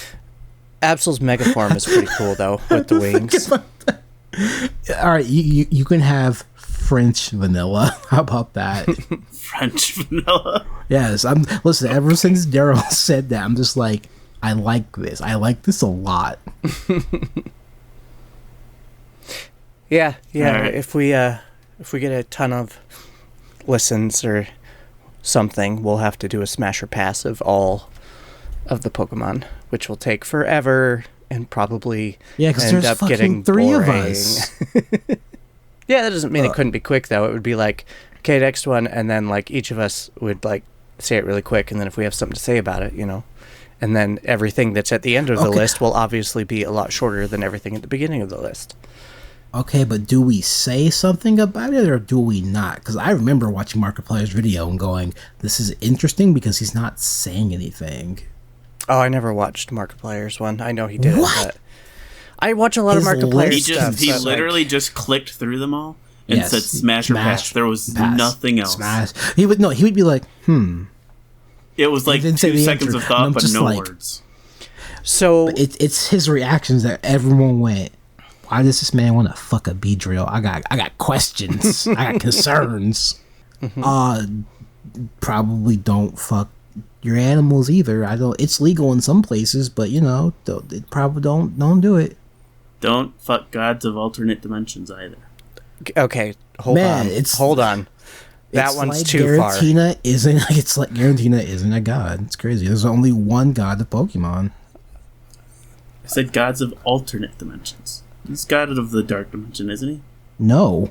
Absol's Megaform is pretty cool though, with the wings. All right, you can have French vanilla. How about that? French vanilla. Yes, listen. Ever since Daryl said that, I'm just like, I like this. I like this a lot. Yeah. All right. If we get a ton of listens or something, we'll have to do a smash or pass of all of the Pokemon, which will take forever and probably Yeah, because end there's up fucking getting three of boring. us. Yeah, that doesn't mean it couldn't be quick though. It would be like, okay, next one, and then like each of us would like say it really quick, and then if we have something to say about it, and then everything that's at the end of the Okay. list will obviously be a lot shorter than everything at the beginning of the list. Okay, but do we say something about it or do we not? Because I remember watching Markiplier's video and going, "This is interesting," because he's not saying anything. Oh, I never watched Markiplier's one. I know he did What? it, but I watch a lot His of Markiplier's He stuff. he but, literally like, just clicked through them all and Yes, said smash or pass. There was pass, nothing else. Smash. He would be like, It was like didn't say 2 the seconds answer, of and thought, I'm but just no like- words. so it's his reactions that everyone went, why does this man want to fuck a Beedrill? I got questions. I got concerns. Probably don't fuck your animals either. It's legal in some places, but it probably don't do it. Don't fuck gods of alternate dimensions either. okay, hold Man, on. it's- Hold on. That It's one's like too far. It's like Garantina isn't a god. It's crazy. There's only one god of Pokemon. I said gods of alternate dimensions. He's god of the dark dimension, isn't he? No.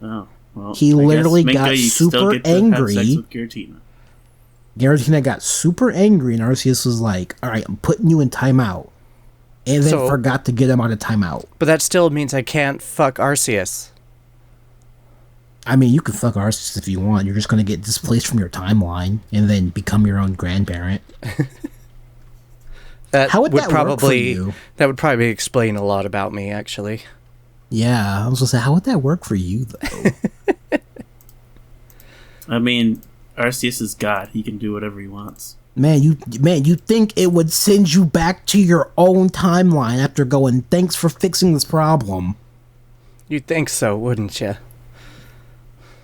Oh, well. He I guess, literally Minka, got you still super get to have angry. sex with Giratina. Giratina got super angry, and Arceus was like, "All right, I'm putting you in timeout," and then So- forgot to get him out of timeout. But that still means I can't fuck Arceus. I mean, you can fuck Arceus if you want. You're just gonna get displaced from your timeline and then become your own grandparent. That How would that work for probably you? that would probably explain a lot about me, actually. Yeah, I was gonna say, how would that work for you though? I mean, Arceus is god. He can do whatever he wants. Man, you think it would send you back to your own timeline after going, "Thanks for fixing this problem." You'd think so, wouldn't you?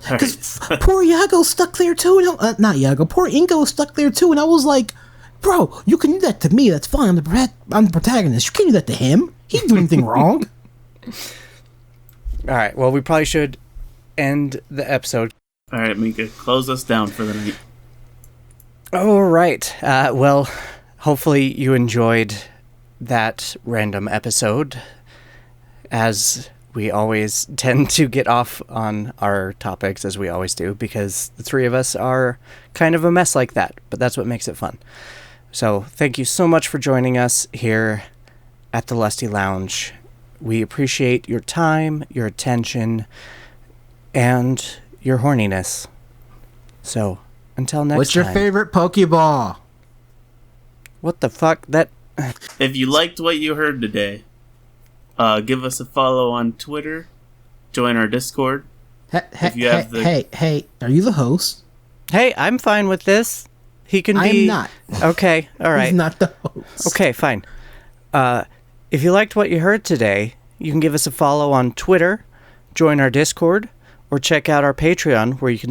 All right. Poor Yago stuck there too. And not Yago. Poor Ingo stuck there too. And I was like, "Bro, you can do that to me. That's fine. I'm the protagonist. You can't do that to him. He didn't do anything wrong." All right. Well, we probably should end the episode. All right, Mika, close us down for the night. All right. Well, hopefully you enjoyed that random episode, as we always tend to get off on our topics, as we always do, because the three of us are kind of a mess like that, but that's what makes it fun. So thank you so much for joining us here at the Lusty Lounge. We appreciate your time, your attention, and your horniness. So, until next time. What's your favorite Pokeball? What the fuck? If you liked what you heard today, give us a follow on Twitter, join our Discord. Hey, are you the host? Hey, I'm fine with this. He can be... I'm not. Okay, all right. He's not the host. Okay, fine. If you liked what you heard today, you can give us a follow on Twitter, join our Discord, or check out our Patreon, where you can